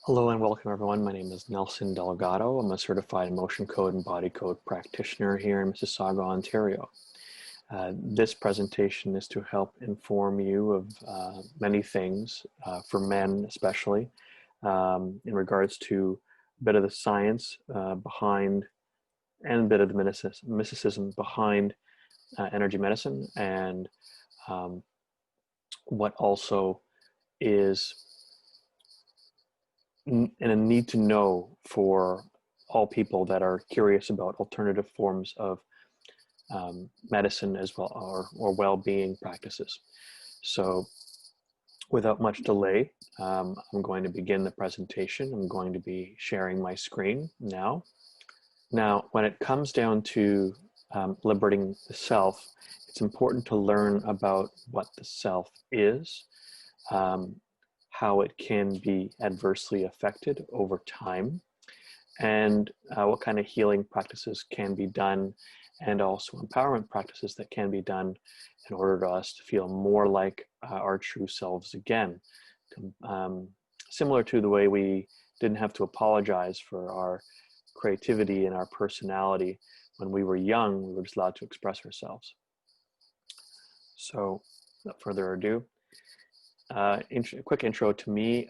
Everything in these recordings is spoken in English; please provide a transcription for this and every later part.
Hello and welcome everyone. My name is Nelson Delgado. I'm a certified emotion code and body code practitioner here in Mississauga, Ontario. This presentation is to help inform you of many things, for men especially, in regards to a bit of the science behind and a bit of the mysticism behind energy medicine, and um, what also is and a need to know for all people that are curious about alternative forms of medicine as well, or well-being practices. So without much delay, I'm going to begin the presentation. I'm going to be sharing my screen now. Now, when it comes down to liberating the self, it's important to learn about what the self is, um, how it can be adversely affected over time, and what kind of healing practices can be done, and also empowerment practices that can be done in order for us to feel more like our true selves again. Similar to the way we didn't have to apologize for our creativity and our personality when we were young, we were just allowed to express ourselves. So without further ado, a quick intro to me.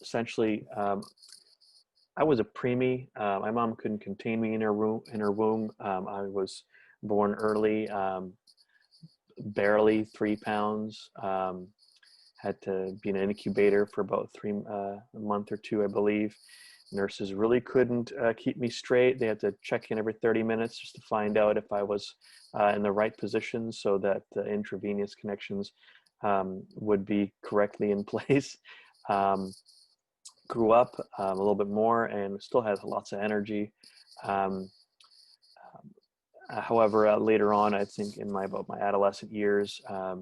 Essentially, I was a preemie. My mom couldn't contain me in her womb. I was born early, barely 3 pounds. Had to be in an incubator for about a month or two, I believe. Nurses really couldn't keep me straight. They had to check in every 30 minutes just to find out if I was in the right position so that the intravenous connections would be correctly in place. Grew up a little bit more and still has lots of energy. However, later on, I think in my adolescent years, I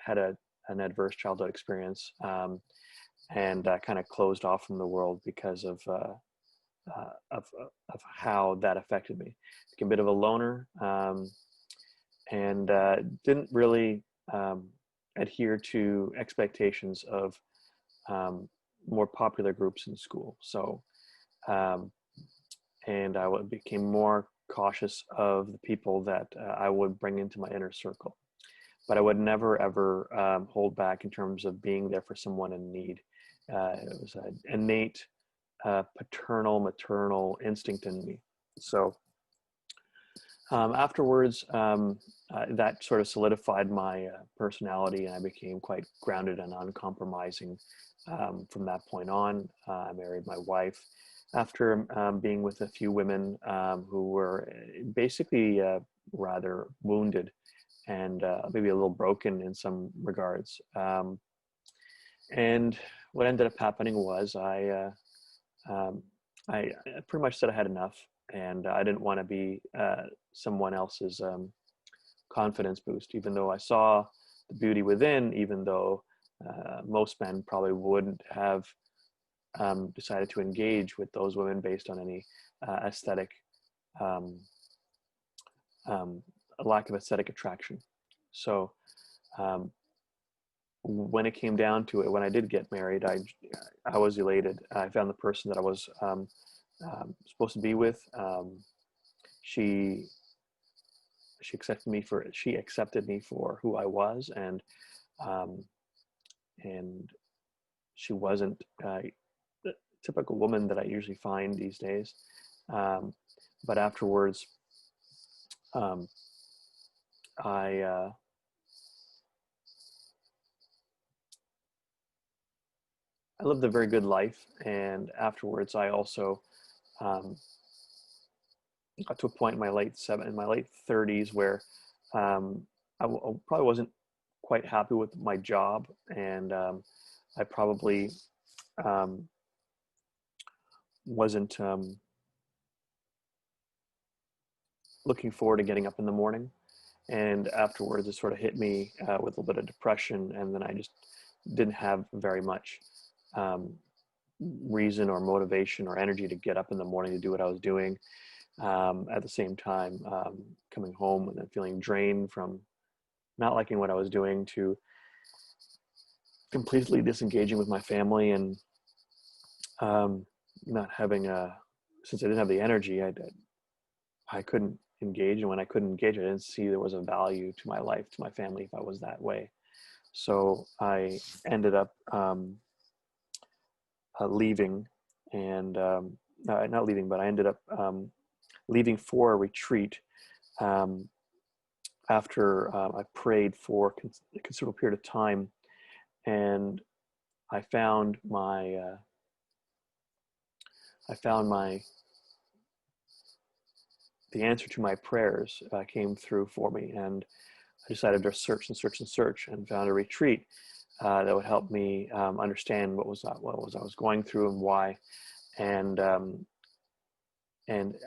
had an adverse childhood experience, and kind of closed off from the world because of how that affected me. Became a bit of a loner, and didn't really adhere to expectations of more popular groups in school. So, and I became more cautious of the people that I would bring into my inner circle. But I would never, ever hold back in terms of being there for someone in need. It was an innate paternal, maternal instinct in me. So afterwards, that sort of solidified my personality, and I became quite grounded and uncompromising from that point on. I married my wife after being with a few women who were basically rather wounded and maybe a little broken in some regards. And what ended up happening was I pretty much said I had enough, and I didn't want to be someone else's confidence boost, even though I saw the beauty within, even though most men probably wouldn't have decided to engage with those women based on any aesthetic, a lack of aesthetic attraction. So when it came down to it, when I did get married, I was elated. I found the person that I was supposed to be with. She accepted me for who I was, and she wasn't the typical woman that I usually find these days. But afterwards, I lived a very good life, and afterwards I also got to a point in my late 30s where I probably wasn't quite happy with my job, and I probably wasn't looking forward to getting up in the morning. And afterwards, it sort of hit me with a little bit of depression, and then I just didn't have very much reason or motivation or energy to get up in the morning to do what I was doing. At the same time, coming home and then feeling drained from not liking what I was doing to completely disengaging with my family, and um, not having since I didn't have the energy, I couldn't engage. And when I couldn't engage, I didn't see there was a value to my life, to my family, if I was that way. So I ended up leaving, and not leaving, but I ended up leaving for a retreat um, after I prayed for a considerable period of time, and I found my the answer to my prayers came through for me, and I decided to search and search and search, and found a retreat that would help me understand what I was going through and why, and I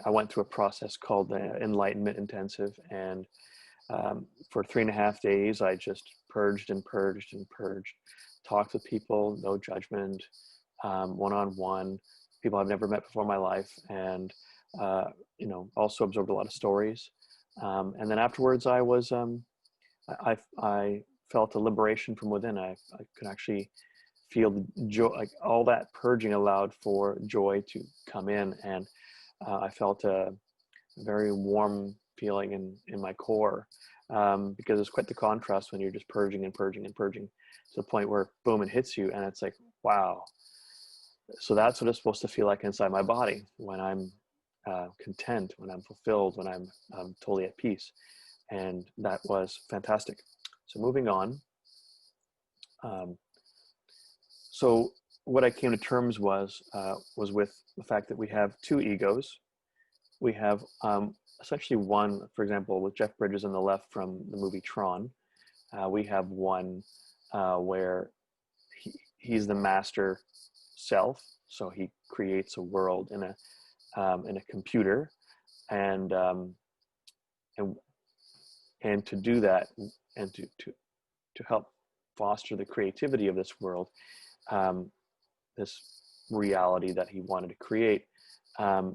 went through a process called the Enlightenment Intensive, and for 3.5 days, I just purged and purged and purged, talked with people, no judgment, one-on-one, people I've never met before in my life, and also absorbed a lot of stories. And then afterwards, I felt a liberation from within. I could actually feel the joy, like all that purging allowed for joy to come in, and I felt a very warm feeling in my core, because it's quite the contrast when you're just purging and purging and purging to the point where boom, it hits you, and it's like, wow. So that's what it's supposed to feel like inside my body when I'm content, when I'm fulfilled, when I'm totally at peace. And that was fantastic. So moving on. So what I came to terms was with the fact that we have two egos. We have essentially one, for example, with Jeff Bridges on the left from the movie Tron. We have one where he's the master self, so he creates a world in a computer, and to do that, and to help foster the creativity of this world, this reality that he wanted to create,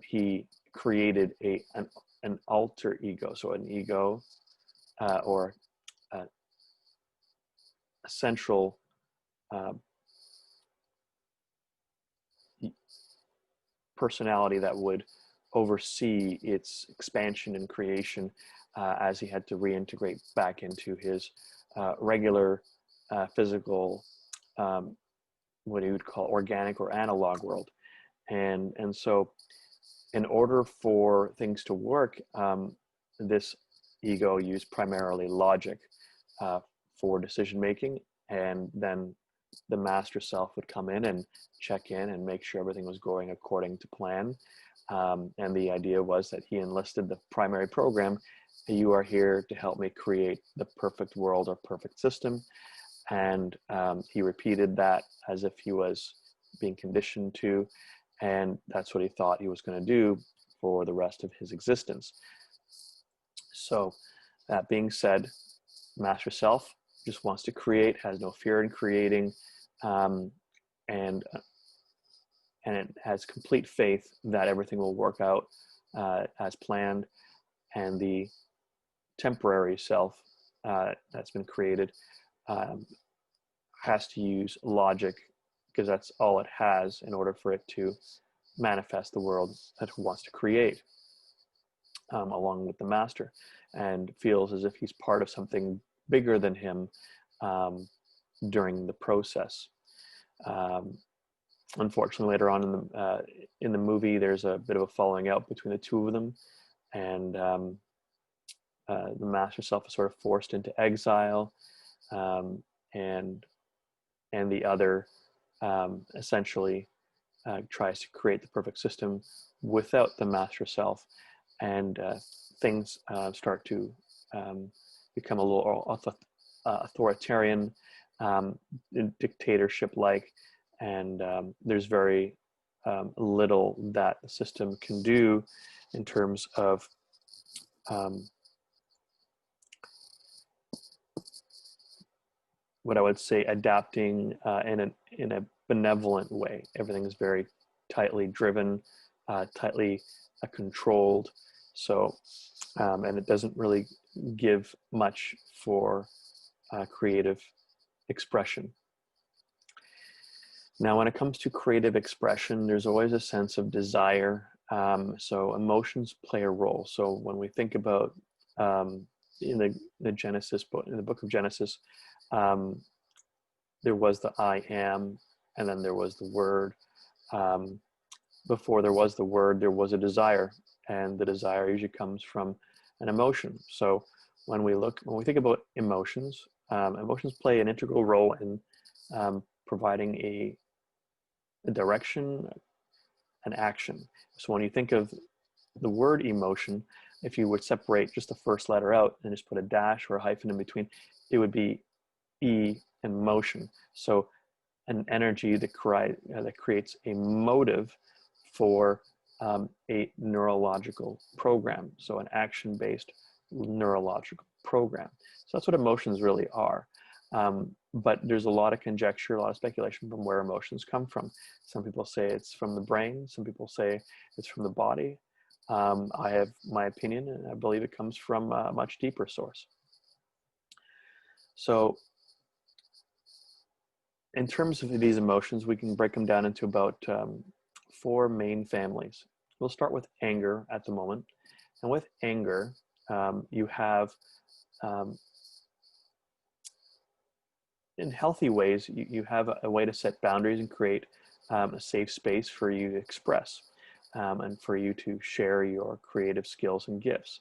he created an alter ego, so an ego or a central personality that would oversee its expansion and creation, as he had to reintegrate back into his regular physical, what he would call organic or analog world. And so in order for things to work, this ego used primarily logic for decision making, and then the master self would come in and check in and make sure everything was going according to plan. And the idea was that he enlisted the primary program: you are here to help me create the perfect world or perfect system. And he repeated that as if he was being conditioned to, and that's what he thought he was going to do for the rest of his existence. So that being said, master self just wants to create, has no fear in creating, and it has complete faith that everything will work out as planned. And the temporary self that's been created has to use logic, because that's all it has in order for it to manifest the world that it wants to create, along with the master, and feels as if he's part of something bigger than him during the process. Unfortunately, later on in the movie, there's a bit of a falling out between the two of them, and the master self is sort of forced into exile, and the other essentially tries to create the perfect system without the master self, and things start to become a little authoritarian, dictatorship-like, and there's very little that the system can do in terms of what I would say adapting in a benevolent way. Everything is very tightly driven, tightly controlled. So, and it doesn't really give much for creative expression. Now, when it comes to creative expression, there's always a sense of desire. So emotions play a role. So when we think about in the Genesis book, in the book of Genesis, um, there was the I am, and then there was the word. Um, Before there was the word, there was a desire, and the desire usually comes from an emotion. So when we think about emotions, emotions play an integral role in providing a direction, an action. So when you think of the word emotion, if you would separate just the first letter out and just put a dash or a hyphen in between, it would be E in motion. So an energy that creates a motive for a neurological program. So an action-based neurological program. So that's what emotions really are. But there's a lot of conjecture, a lot of speculation from where emotions come from. Some people say it's from the brain. Some people say it's from the body. I have my opinion, and I believe it comes from a much deeper source. So in terms of these emotions, we can break them down into about 4 main families. We'll start with anger at the moment. And with anger, you have, in healthy ways, you have a way to set boundaries and create a safe space for you to express and for you to share your creative skills and gifts.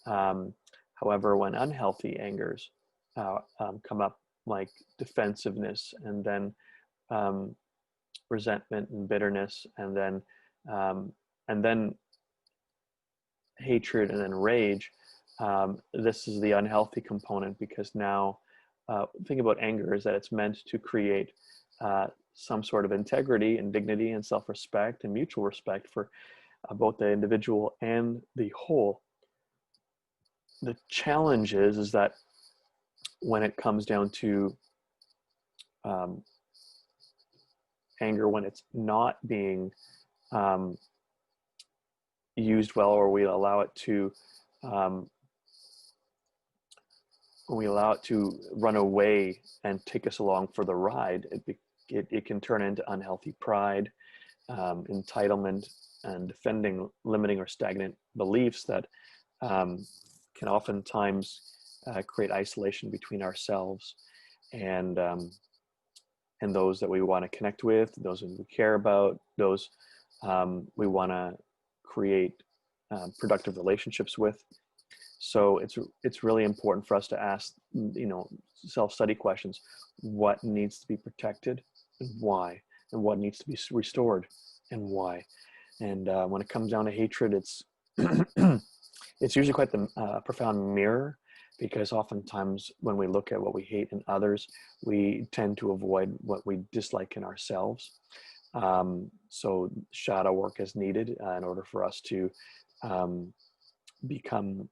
However, when unhealthy angers come up, like defensiveness, and then resentment and bitterness, and then hatred, and then rage, this is the unhealthy component, because now the thing about anger is that it's meant to create some sort of integrity and dignity and self-respect and mutual respect for both the individual and the whole. The challenge is that when it comes down to anger, when it's not being used well, or we allow it to run away and take us along for the ride, it can turn into unhealthy pride, entitlement, and defending limiting or stagnant beliefs that can oftentimes create isolation between ourselves and those that we want to connect with, those we care about, those we want to create productive relationships with. So it's really important for us to ask, self-study questions: what needs to be protected and why, and what needs to be restored and why. And when it comes down to hatred, it's it's usually quite the profound mirror, because oftentimes when we look at what we hate in others, we tend to avoid what we dislike in ourselves. So shadow work is needed in order for us to become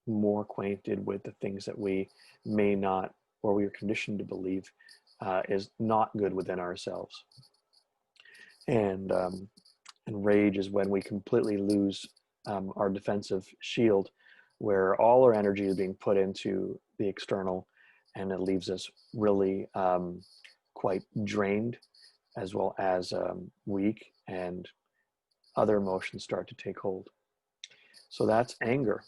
more acquainted with the things that we may not, or we are conditioned to believe is not good within ourselves. And rage is when we completely lose our defensive shield, where all our energy is being put into the external, and it leaves us really quite drained, as well as weak, and other emotions start to take hold. So that's anger.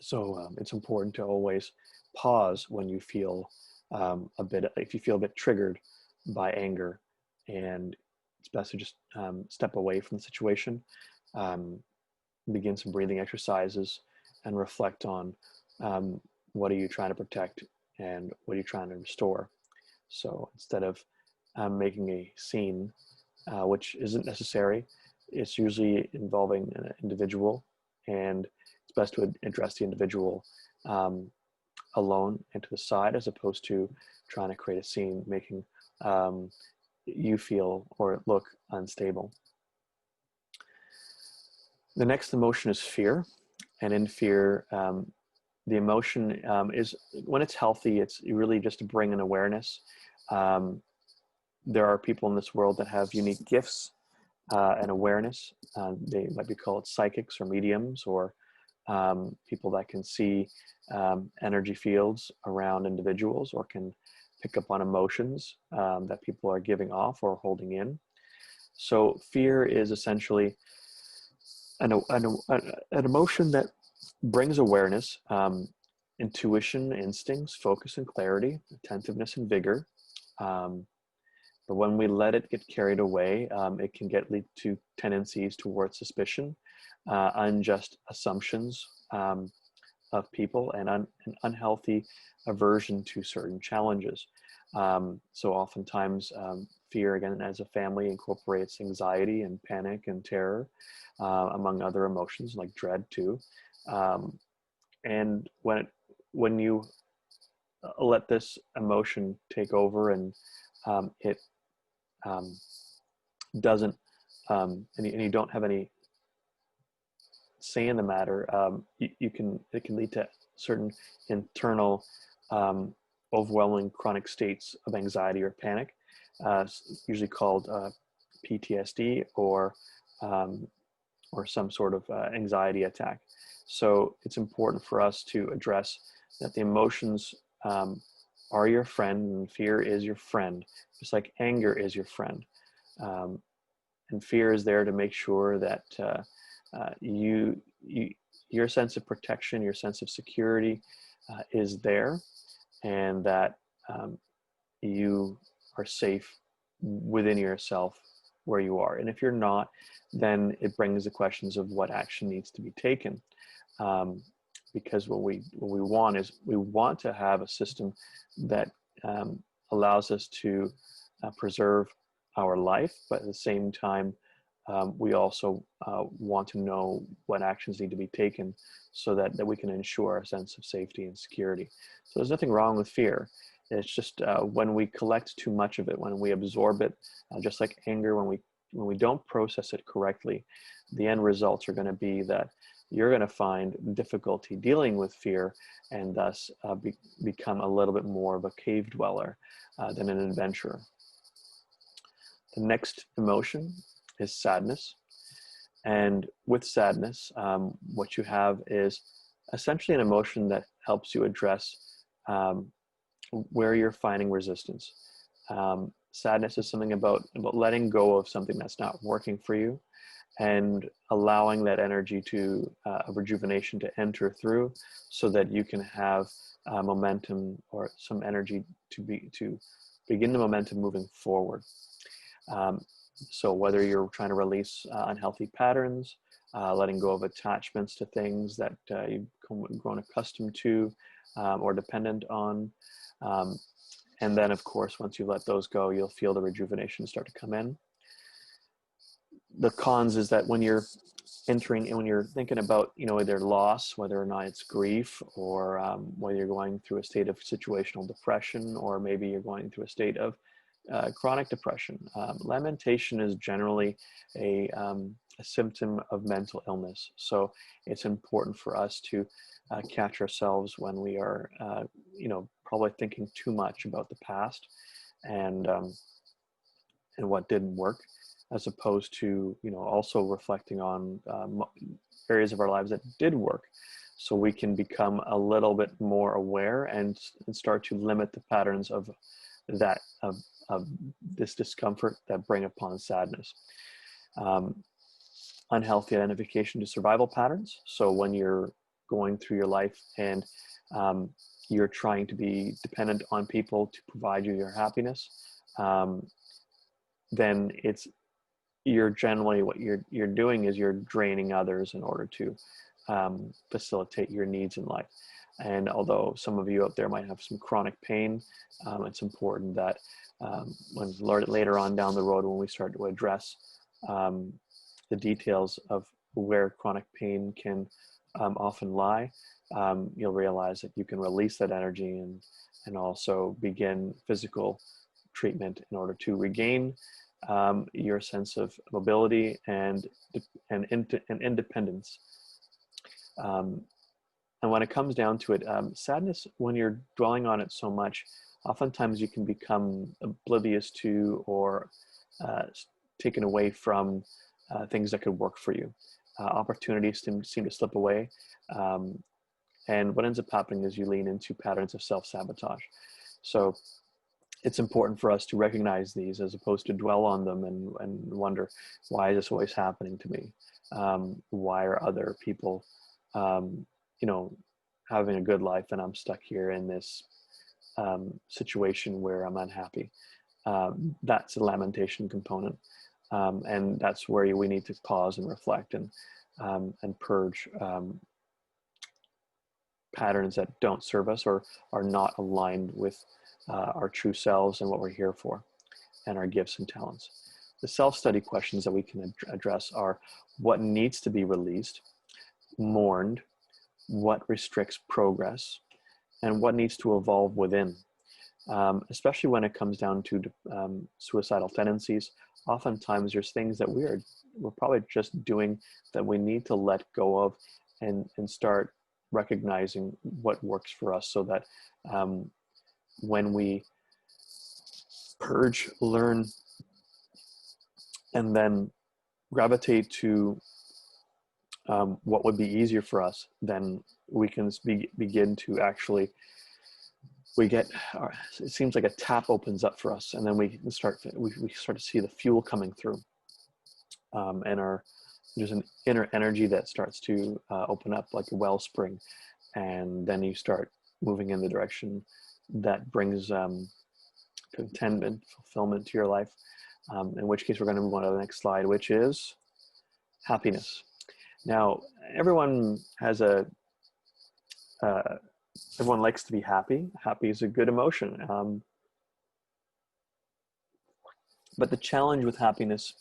So it's important to always pause when you feel if you feel a bit triggered by anger, and it's best to just step away from the situation, begin some breathing exercises, and reflect on what are you trying to protect and what are you trying to restore. So instead of making a scene, which isn't necessary, it's usually involving an individual, and it's best to address the individual alone and to the side, as opposed to trying to create a scene, making you feel or look unstable. The next emotion is fear. And in fear, the emotion is, when it's healthy, it's really just to bring an awareness. There are people in this world that have unique gifts and awareness. They might be called psychics or mediums, or people that can see energy fields around individuals, or can pick up on emotions that people are giving off or holding in. So fear is essentially an emotion that brings awareness, intuition, instincts, focus and clarity, attentiveness and vigor. Um, but when we let it get carried away, it can lead to tendencies towards suspicion, unjust assumptions of people, and an unhealthy aversion to certain challenges. So oftentimes, fear, again, as a family, incorporates anxiety and panic and terror, among other emotions like dread too. And when you let this emotion take over, and it um, doesn't, and you don't have any say in the matter, it can lead to certain internal, overwhelming chronic states of anxiety or panic, usually called PTSD, um, or some sort of anxiety attack. So it's important for us to address that the emotions are your friend, and fear is your friend, just like anger is your friend. Um, and fear is there to make sure that your sense of protection, your sense of security is there, and that you are safe within yourself where you are. And if you're not, then it brings the questions of what action needs to be taken. Because what we want is, we want to have a system that allows us to preserve our life, but at the same time, we also want to know what actions need to be taken so that we can ensure a sense of safety and security. So there's nothing wrong with fear. It's just when we collect too much of it, when we absorb it, just like anger, when we don't process it correctly, the end results are going to be that you're going to find difficulty dealing with fear, and thus become a little bit more of a cave dweller than an adventurer. The next emotion is sadness. And with sadness, what you have is essentially an emotion that helps you address where you're finding resistance. Sadness is something about letting go of something that's not working for you, and allowing that energy to of rejuvenation to enter through, so that you can have momentum, or some energy to begin the momentum moving forward. So whether you're trying to release unhealthy patterns, letting go of attachments to things that you've grown accustomed to, or dependent on. And then, of course, once you let those go, you'll feel the rejuvenation start to come in. The cons is that when you're when you're thinking about, either loss, whether or not it's grief, or whether you're going through a state of situational depression, or maybe you're going through a state of chronic depression. Lamentation is generally a symptom of mental illness. So it's important for us to catch ourselves when we are, probably thinking too much about the past, and what didn't work, as opposed to, also reflecting on areas of our lives that did work. So we can become a little bit more aware, and start to limit the patterns of this discomfort that bring upon sadness. Unhealthy identification to survival patterns. So when you're going through your life, and you're trying to be dependent on people to provide you your happiness, then you're generally, what you're doing is you're draining others in order to facilitate your needs in life. And although some of you out there might have some chronic pain, it's important that when later on down the road, when we start to address the details of where chronic pain can often lie, you'll realize that you can release that energy, and also begin physical treatment in order to regain your sense of mobility and independence. And when it comes down to it, sadness, when you're dwelling on it so much, oftentimes you can become oblivious to, or taken away from things that could work for you. Opportunities seem to slip away. And what ends up happening is you lean into patterns of self-sabotage. So it's important for us to recognize these as opposed to dwell on them and wonder, why is this always happening to me? Why are other people, you know, having a good life and I'm stuck here in this situation where I'm unhappy? That's a lamentation component. And that's where we need to pause and reflect and purge patterns that don't serve us or are not aligned with our true selves and what we're here for, and our gifts and talents. The self-study questions that we can address are: what needs to be released, mourned, what restricts progress, and what needs to evolve within. Especially when it comes down to suicidal tendencies, oftentimes there's things that we're probably just doing that we need to let go of and start recognizing what works for us, so that when we purge, learn, and then gravitate to what would be easier for us, then we can begin to actually, it seems like a tap opens up for us, and then we start to see the fuel coming through, and there's an inner energy that starts to open up like a wellspring, and then you start moving in the direction that brings contentment, fulfillment to your life, in which case we're going to move on to the next slide, which is happiness. Now, everyone has everyone likes to be happy. Happy is a good emotion. But the challenge with happiness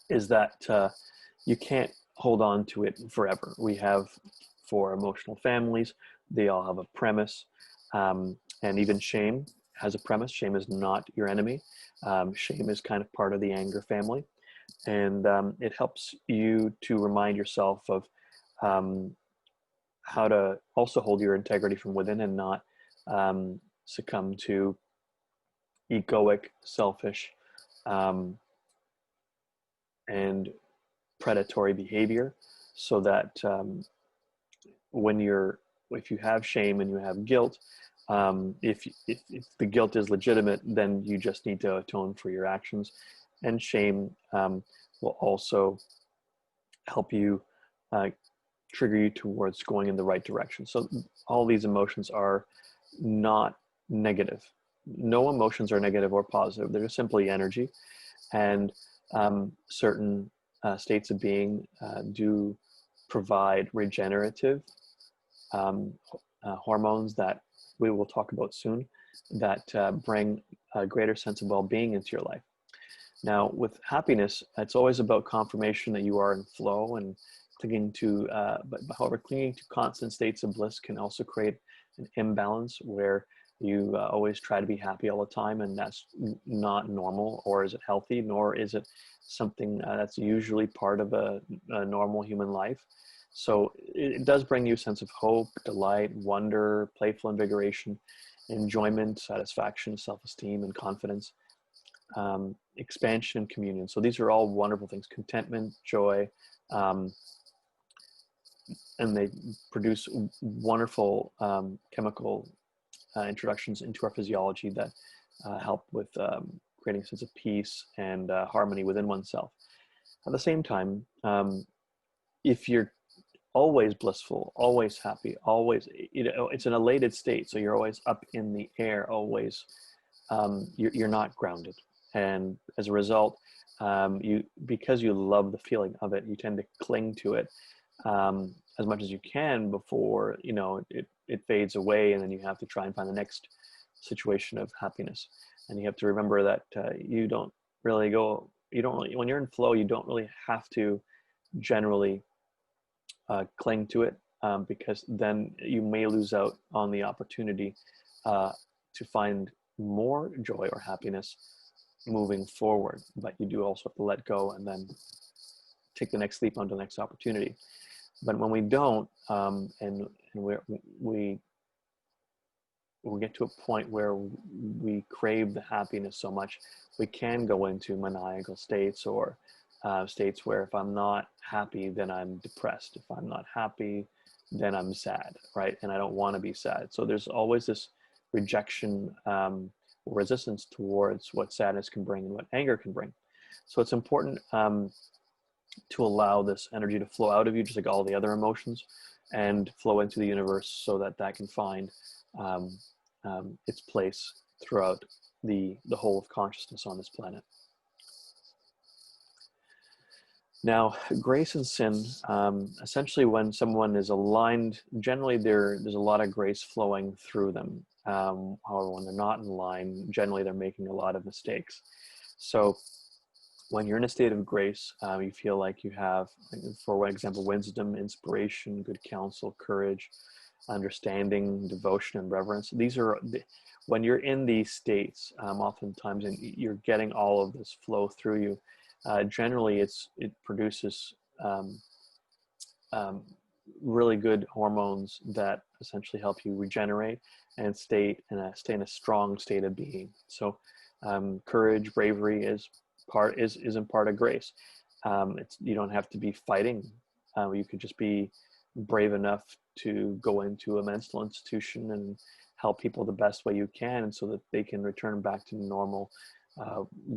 is that you can't hold on to it forever. We have 4 emotional families. They all have a premise. And even shame has a premise. Shame is not your enemy. Shame is kind of part of the anger family. And it helps you to remind yourself of how to also hold your integrity from within and not succumb to egoic, selfish, and predatory behavior, so that if you have shame and you have guilt, if the guilt is legitimate, then you just need to atone for your actions, and shame will also help you trigger you towards going in the right direction. So all these emotions are not negative. No emotions are negative or positive. They're simply energy, and certain states of being do provide regenerative hormones that we will talk about soon, that bring a greater sense of well-being into your life. Now, with happiness, it's always about confirmation that you are in flow and clinging to, but however, clinging to constant states of bliss can also create an imbalance where you always try to be happy all the time, and that's not normal, or is it healthy, nor is it something that's usually part of a normal human life. So it does bring you a sense of hope, delight, wonder, playful invigoration, enjoyment, satisfaction, self-esteem, and confidence, expansion, and communion. So these are all wonderful things: contentment, joy, and they produce wonderful chemical introductions into our physiology that help with creating a sense of peace and harmony within oneself. At the same time, if you're always blissful, always happy, always, it's an elated state. So you're always up in the air, always, you're not grounded. And as a result, because you love the feeling of it, you tend to cling to it as much as you can before, it fades away, and then you have to try and find the next situation of happiness. And you have to remember that when you're in flow, you don't really have to generally cling to it, because then you may lose out on the opportunity to find more joy or happiness moving forward. But you do also have to let go and then take the next leap onto the next opportunity. But when we don't, and we get to a point where we crave the happiness so much, we can go into maniacal states, or states where if I'm not happy, then I'm depressed. If I'm not happy, then I'm sad, right? And I don't want to be sad. So there's always this rejection or resistance towards what sadness can bring and what anger can bring. So it's important to allow this energy to flow out of you, just like all the other emotions, and flow into the universe so that that can find its place throughout the whole of consciousness on this planet. Now, grace and sin, essentially when someone is aligned, generally there's a lot of grace flowing through them. However, when they're not in line, generally they're making a lot of mistakes. So when you're in a state of grace, you feel like you have, for example, wisdom, inspiration, good counsel, courage, understanding, devotion, and reverence. These are, when you're in these states, oftentimes, and you're getting all of this flow through you, generally it produces really good hormones that essentially help you regenerate and stay in a strong state of being. So courage, bravery isn't part of grace. You don't have to be fighting. You could just be brave enough to go into a mental institution and help people the best way you can, and so that they can return back to normal,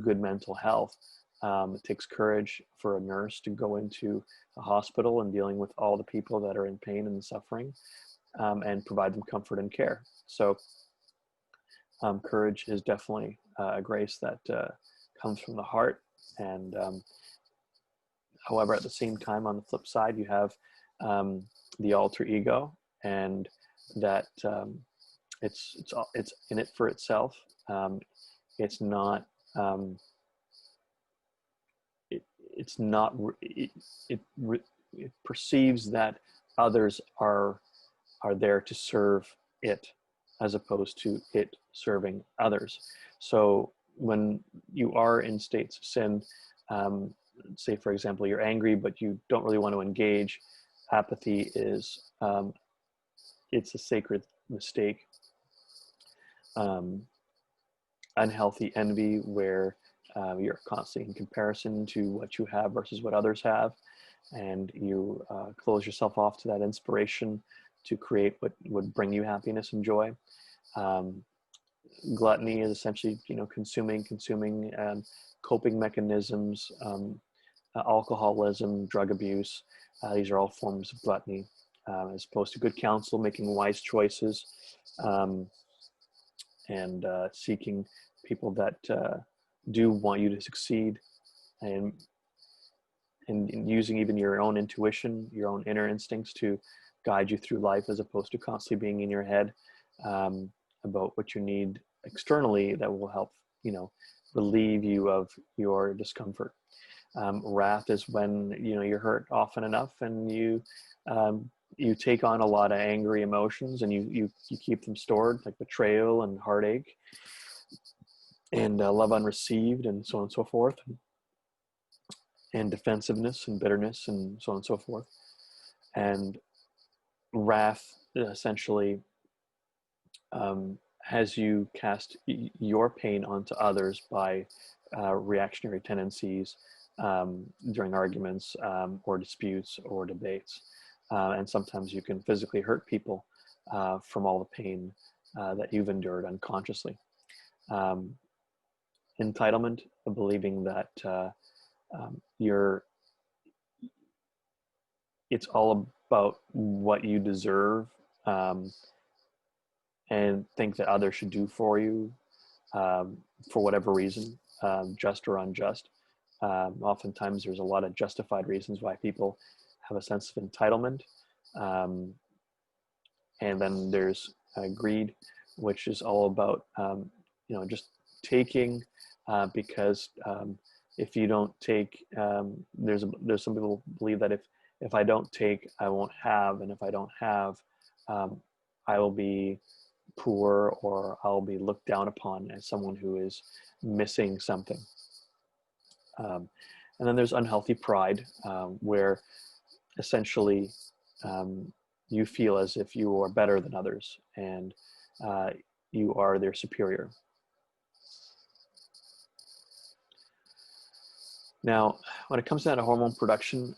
good mental health. It takes courage for a nurse to go into a hospital and dealing with all the people that are in pain and suffering, and provide them comfort and care. So courage is definitely a grace that comes from the heart. And however, at the same time, on the flip side, you have the alter ego, and that it's in it for itself. It's not. It perceives that others are there to serve it, as opposed to it serving others. So when you are in states of sin, say for example you're angry but you don't really want to engage, apathy is it's a sacred mistake. Unhealthy envy, where you're constantly in comparison to what you have versus what others have, and you close yourself off to that inspiration to create what would bring you happiness and joy. Gluttony is essentially, consuming coping mechanisms, alcoholism, drug abuse. These are all forms of gluttony, as opposed to good counsel, making wise choices, and seeking people that do want you to succeed, and using even your own intuition, your own inner instincts to guide you through life, as opposed to constantly being in your head about what you need externally that will help, relieve you of your discomfort. Wrath is when, you're hurt often enough and you take on a lot of angry emotions, and you keep them stored, like betrayal and heartache and love unreceived, and so on and so forth, and defensiveness and bitterness, and so on and so forth. And wrath essentially has you cast your pain onto others by reactionary tendencies during arguments or disputes or debates. And sometimes you can physically hurt people from all the pain that you've endured unconsciously. Entitlement, believing that it's all about what you deserve, and think that others should do for you for whatever reason, just or unjust. Oftentimes there's a lot of justified reasons why people have a sense of entitlement. And then there's greed, which is all about, just taking, because if you don't take, there's some people believe that if I don't take, I won't have, and if I don't have, I will be poor, or I'll be looked down upon as someone who is missing something. And then there's unhealthy pride, where essentially you feel as if you are better than others, and you are their superior. Now, when it comes down to hormone production,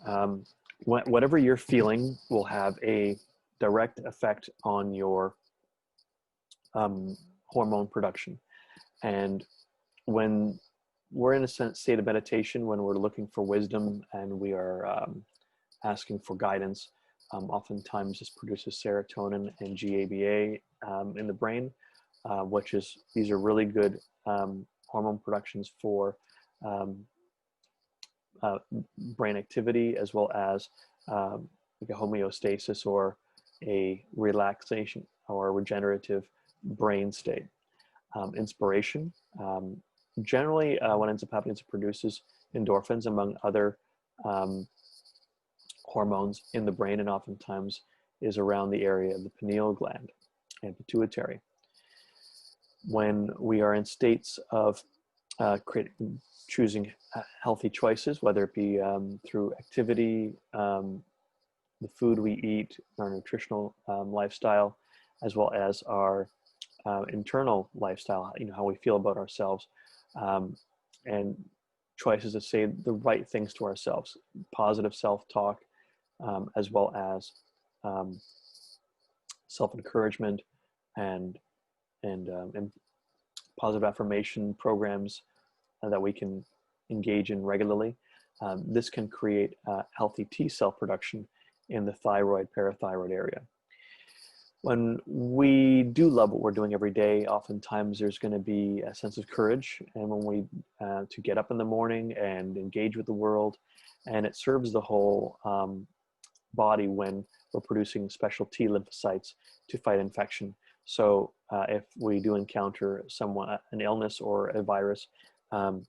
whatever you're feeling will have a direct effect on your hormone production. And when we're in a state of meditation, when we're looking for wisdom and we are asking for guidance, oftentimes this produces serotonin and GABA in the brain, these are really good hormone productions for um, brain activity, as well as like a homeostasis or a relaxation or regenerative brain state. Inspiration. Generally, what ends up happening is it produces endorphins, among other hormones in the brain, and oftentimes is around the area of the pineal gland and pituitary. When we are in states of choosing healthy choices, whether it be through activity, the food we eat, our nutritional lifestyle, as well as our internal lifestyle, how we feel about ourselves, and choices that say the right things to ourselves, positive self-talk, as well as self-encouragement and positive affirmation programs that we can engage in regularly. This can create healthy T cell production in the thyroid, parathyroid area. When we do love what we're doing every day, oftentimes there's going to be a sense of courage, and when we to get up in the morning and engage with the world, and it serves the whole body when we're producing special T lymphocytes to fight infection. So if we do encounter an illness or a virus, when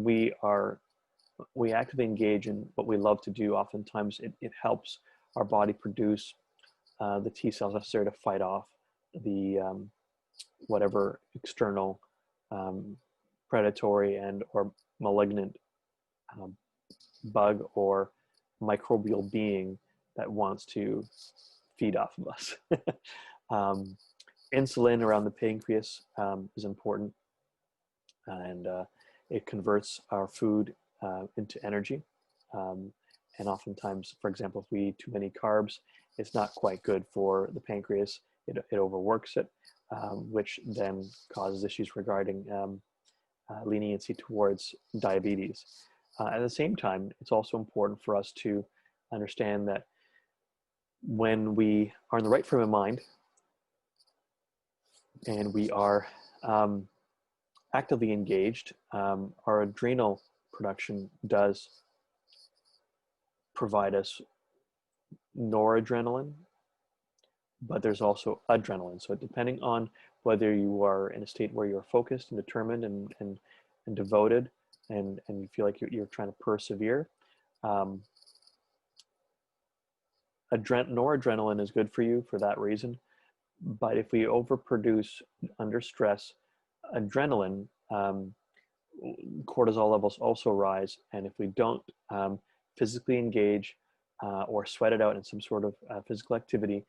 we actively engage in what we love to do, oftentimes it helps our body produce the T cells necessary to fight off the whatever external predatory and or malignant bug or microbial being that wants to feed off of us. Insulin around the pancreas is important, and it converts our food into energy. And oftentimes, for example, if we eat too many carbs, it's not quite good for the pancreas. It overworks it, which then causes issues regarding leniency towards diabetes. At the same time, it's also important for us to understand that when we are in the right frame of mind and we are actively engaged, our adrenal production does provide us noradrenaline, but there's also adrenaline. So depending on whether you are in a state where you're focused and determined and devoted and you feel like you're trying to persevere, noradrenaline is good for you for that reason. But if we overproduce under stress, adrenaline, cortisol levels also rise. And if we don't physically engage or sweat it out in some sort of physical activity,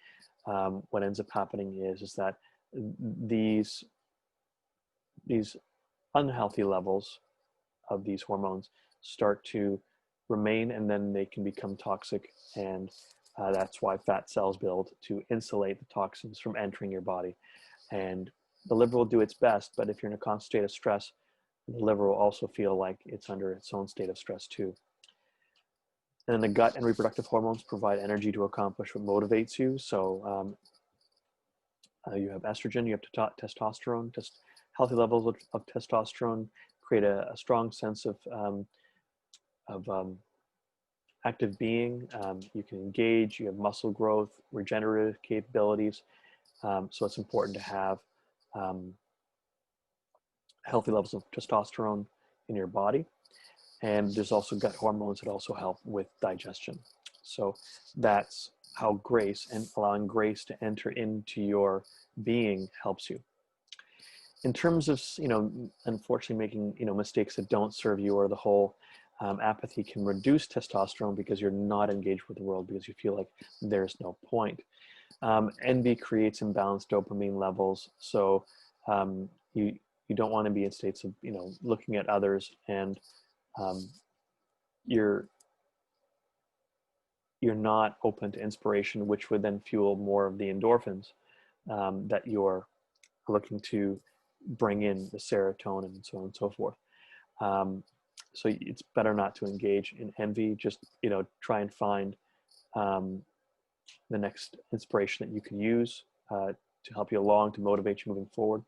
what ends up happening is that these unhealthy levels of these hormones start to remain, and then they can become toxic. And that's why fat cells build to insulate the toxins from entering your body. And the liver will do its best, but if you're in a constant state of stress, the liver will also feel like it's under its own state of stress too. And then the gut and reproductive hormones provide energy to accomplish what motivates you. So you have estrogen, you have testosterone. Healthy levels of testosterone create a strong sense of active being. You can engage, you have muscle growth, regenerative capabilities. So it's important to have healthy levels of testosterone in your body. And there's also gut hormones that also help with digestion. So that's how grace and allowing grace to enter into your being helps you. In terms of, unfortunately making, mistakes that don't serve you, or the whole apathy can reduce testosterone because you're not engaged with the world because you feel like there's no point. Envy creates imbalanced dopamine levels. So you don't want to be in states of, looking at others and you're not open to inspiration, which would then fuel more of the endorphins that you're looking to bring in the serotonin and so on and so forth. So it's better not to engage in envy. Just, try and find the next inspiration that you can use to help you along, to motivate you moving forward.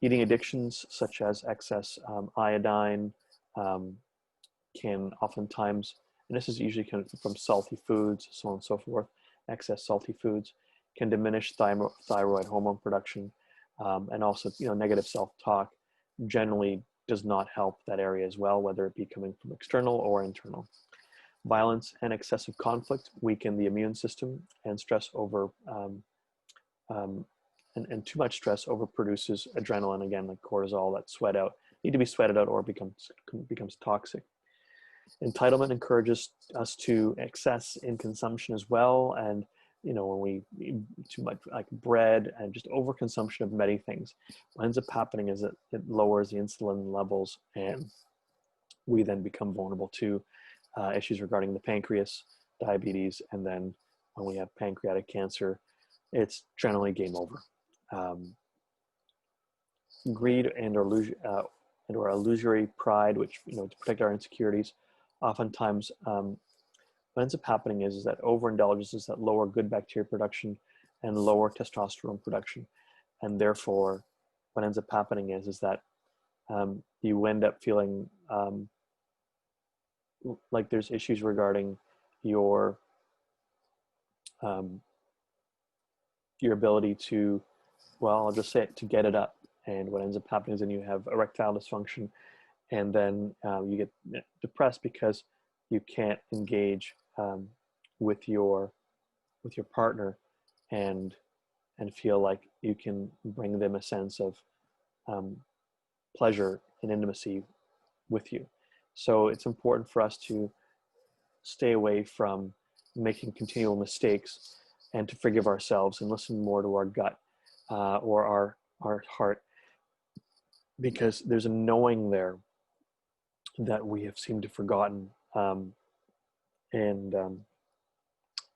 Eating addictions such as excess iodine can oftentimes, and this is usually from salty foods, so on and so forth, excess salty foods can diminish thyroid hormone production, and also, negative self-talk generally does not help that area as well, whether it be coming from external or internal. Violence and excessive conflict weaken the immune system, and stress over and too much stress overproduces adrenaline, again, like cortisol, that need to be sweated out, or becomes toxic. Entitlement encourages us to excess in consumption as well, and when we eat too much, like bread, and just overconsumption of many things, what ends up happening is that it lowers the insulin levels, and we then become vulnerable to issues regarding the pancreas, diabetes, and then when we have pancreatic cancer, it's generally game over. Greed and or illusory pride, which, to protect our insecurities, oftentimes what ends up happening is that overindulgences that lower good bacteria production and lower testosterone production, and therefore what ends up happening is that you end up feeling like there's issues regarding your ability to, well, I'll just say it, to get it up. And what ends up happening is then you have erectile dysfunction, and then you get depressed because you can't engage with your partner and feel like you can bring them a sense of pleasure and intimacy with you. So it's important for us to stay away from making continual mistakes, and to forgive ourselves and listen more to our gut or our heart, because there's a knowing there that we have seemed to have forgotten, and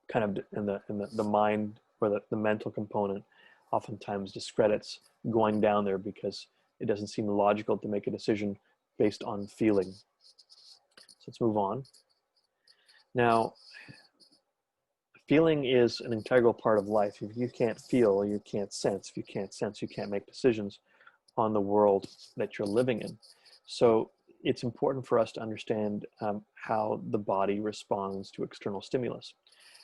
kind of in the mind, or the mental component oftentimes discredits going down there, because it doesn't seem logical to make a decision based on feeling. So let's move on. Now, feeling is an integral part of life. If you can't feel, you can't sense. If you can't sense, you can't make decisions on the world that you're living in. So it's important for us to understand how the body responds to external stimulus.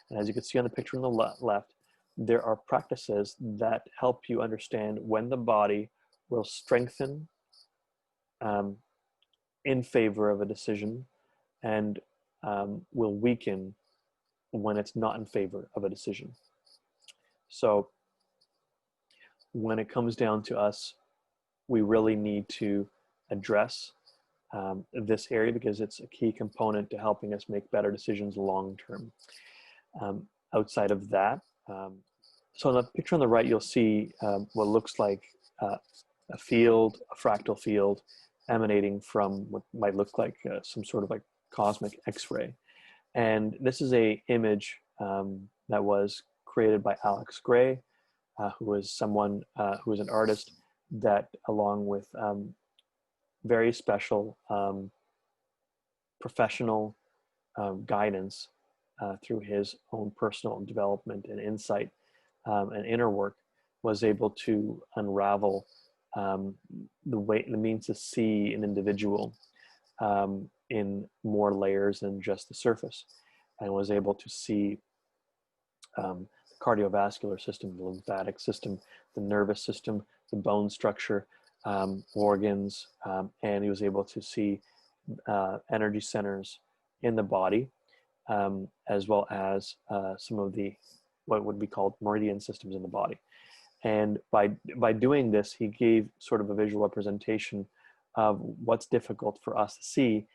And as you can see on the picture on the left, there are practices that help you understand when the body will strengthen in favor of a decision, and will weaken when it's not in favor of a decision. So when it comes down to us, we really need to address this area, because it's a key component to helping us make better decisions long term. Outside of that, so in the picture on the right, you'll see what looks like a field, a fractal field, emanating from what might look like some sort of like cosmic X-ray. And this is a image that was created by Alex Gray, who was someone who was an artist that, along with very special professional guidance through his own personal development and insight and inner work, was able to unravel the means to see an individual in more layers than just the surface, and was able to see the cardiovascular system, the lymphatic system, the nervous system, the bone structure, organs, and he was able to see energy centers in the body, as well as some of the what would be called meridian systems in the body. And by doing this, he gave sort of a visual representation of what's difficult for us to see,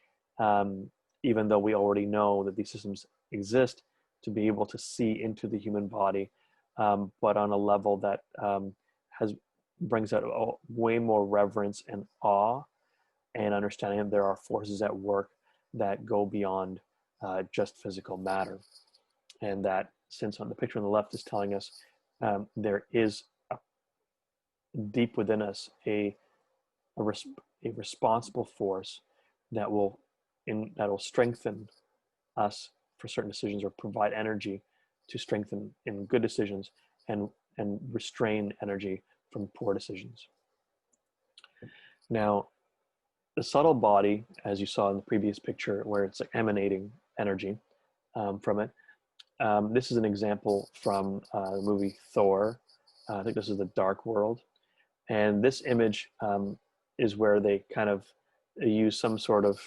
even though we already know that these systems exist, to be able to see into the human body, but on a level that brings out way more reverence and awe, and understanding that there are forces at work that go beyond just physical matter. And that, since on the picture on the left is telling us there is deep within us a, a responsible force that will that will strengthen us for certain decisions, or provide energy to strengthen in good decisions, and restrain energy from poor decisions. Now, the subtle body, as you saw in the previous picture, where it's like emanating energy from it. This is an example from the movie Thor. I think this is the Dark World. And this image is where they kind of use some sort of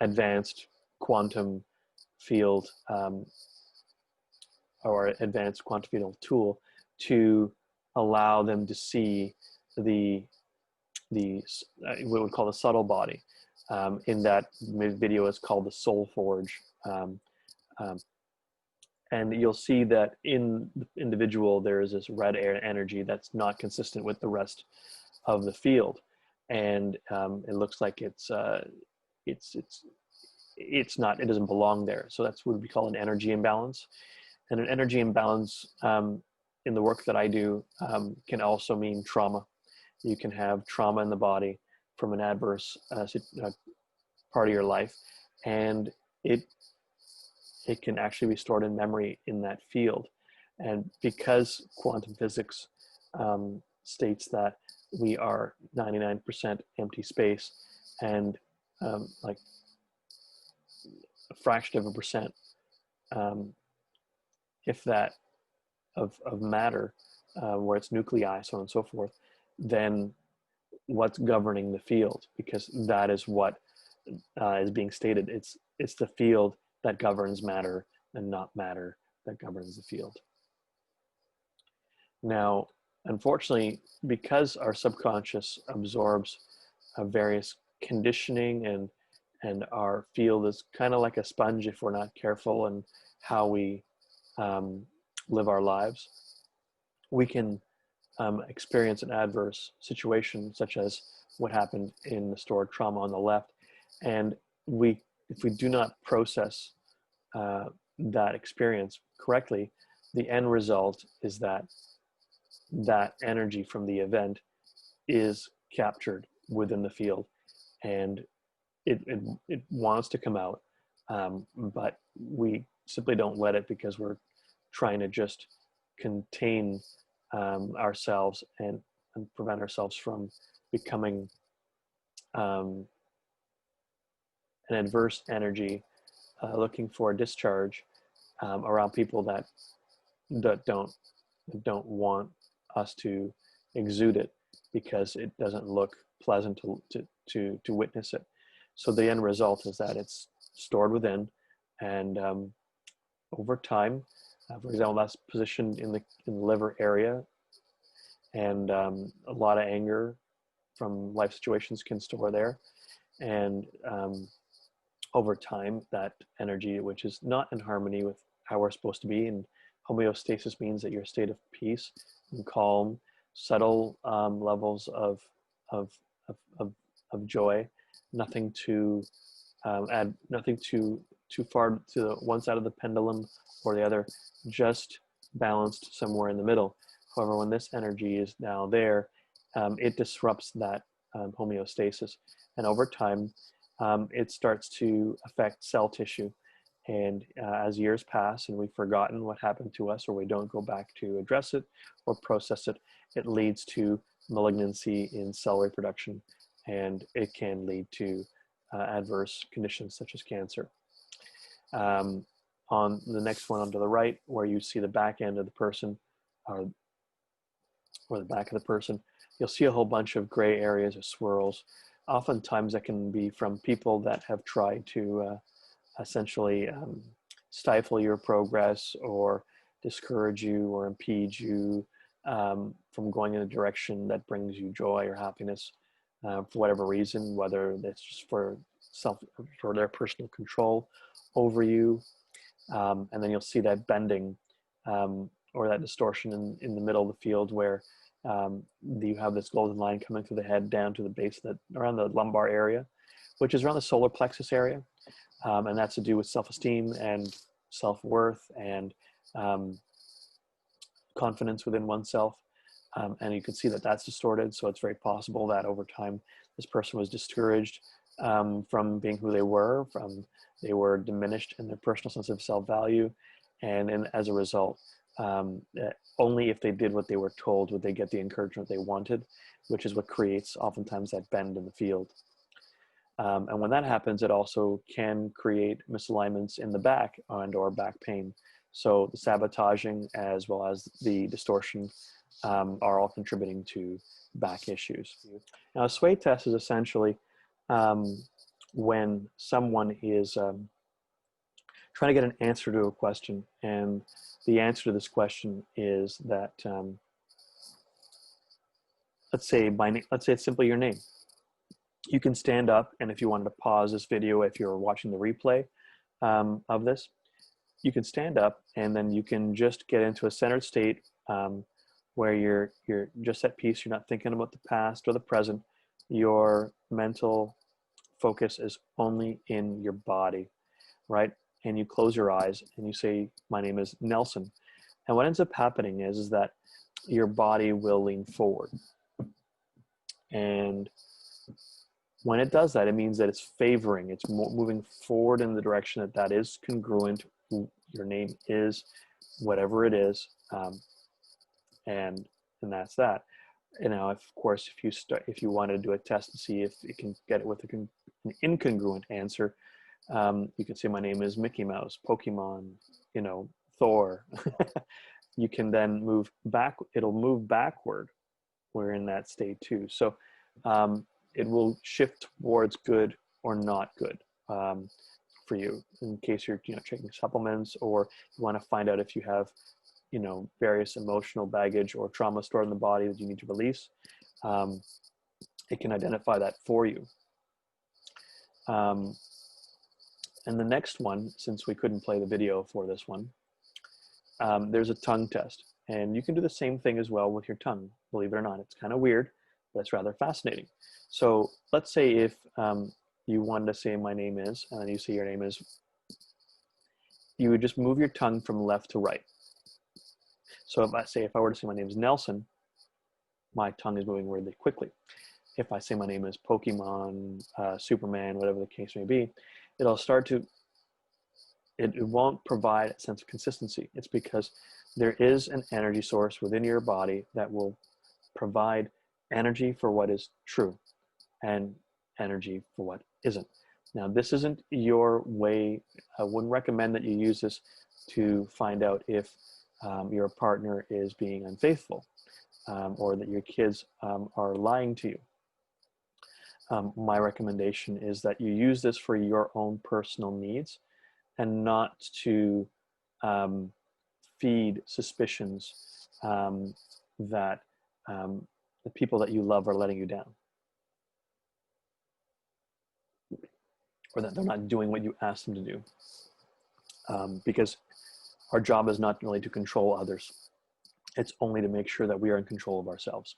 advanced quantum field or advanced quantum field tool to allow them to see the what we call the subtle body. In that video is called the Soul Forge. And you'll see that in the individual, there is this red energy that's not consistent with the rest of the field. And it looks like it doesn't belong there. So that's what we call an energy imbalance. And an energy imbalance in the work that I do can also mean trauma. You can have trauma in the body from an adverse part of your life, and it can actually be stored in memory in that field. And because quantum physics states that we are 99% empty space, and like a fraction of a percent, if that, of matter, where it's nuclei, so on and so forth, then what's governing the field? Because that is what is being stated. It's the field that governs matter, and not matter that governs the field. Now, unfortunately, because our subconscious absorbs various conditioning, and our field is kind of like a sponge if we're not careful in how we live our lives, we can experience an adverse situation, such as what happened in the stored trauma on the left. And if we do not process that experience correctly, the end result is that energy from the event is captured within the field, and it wants to come out, but we simply don't let it, because we're trying to just contain ourselves and prevent ourselves from becoming an adverse energy looking for a discharge around people that don't want us to exude it, because it doesn't look pleasant to witness it. So the end result is that it's stored within, and over time, for example, that's positioned in the liver area, and a lot of anger from life situations can store there, and over time, that energy, which is not in harmony with how we're supposed to be, and homeostasis means that you're a state of peace and calm, subtle levels of joy, nothing to add, nothing too far to one side of the pendulum or the other, just balanced somewhere in the middle. However, when this energy is now there, it disrupts that homeostasis, and over time, it starts to affect cell tissue. And as years pass and we've forgotten what happened to us, or we don't go back to address it or process it, it leads to malignancy in cell reproduction, and it can lead to adverse conditions such as cancer. On the next one on to the right, where you see the back end of the person, or the back of the person, you'll see a whole bunch of gray areas or swirls. Oftentimes that can be from people that have tried to essentially stifle your progress, or discourage you, or impede you from going in a direction that brings you joy or happiness for whatever reason, whether that's just for their personal control over you. And then you'll see that bending or that distortion in the middle of the field, where you have this golden line coming through the head down to the base of around the lumbar area, which is around the solar plexus area. And that's to do with self-esteem and self-worth and confidence within oneself. And you can see that that's distorted. So it's very possible that over time, this person was discouraged from being who they were, they were diminished in their personal sense of self-value. And as a result, only if they did what they were told would they get the encouragement they wanted, which is what creates oftentimes that bend in the field. And when that happens, it also can create misalignments in the back or back pain. So the sabotaging as well as the distortion are all contributing to back issues. Now, a sway test is essentially when someone is trying to get an answer to a question, and the answer to this question is that, let's say it's simply your name. You can stand up, and if you wanted to pause this video, if you're watching the replay of this, you can stand up, and then you can just get into a centered state where you're just at peace. You're not thinking about the past or the present. Your mental focus is only in your body, right? And you close your eyes and you say, my name is Nelson. And what ends up happening is that your body will lean forward. And when it does that, it means that it's favoring, it's moving forward in the direction that is congruent. Your name is whatever it is. And that's that. And now, of course, if you want to do a test to see if you can get it with an incongruent answer, you can say my name is Mickey Mouse, Pokemon, Thor. You can then move back. It'll move backward. We're in that state too. So it will shift towards good or not good for you, in case you're taking supplements, or you want to find out if you have various emotional baggage or trauma stored in the body that you need to release. It can identify that for you. And the next one, since we couldn't play the video for this one, there's a tongue test. And you can do the same thing as well with your tongue, believe it or not. It's kind of weird, but it's rather fascinating. So let's say if you wanted to say my name is, and then you say your name is, you would just move your tongue from left to right. So if I were to say my name is Nelson, my tongue is moving really quickly. If I say my name is Pokemon, Superman, whatever the case may be, it'll start to, it won't provide a sense of consistency. It's because there is an energy source within your body that will provide energy for what is true and energy for what isn't. Now, this isn't your way. I wouldn't recommend that you use this to find out if your partner is being unfaithful or that your kids are lying to you. My recommendation is that you use this for your own personal needs and not to feed suspicions that the people that you love are letting you down, or that they're not doing what you asked them to do. Because our job is not really to control others. It's only to make sure that we are in control of ourselves.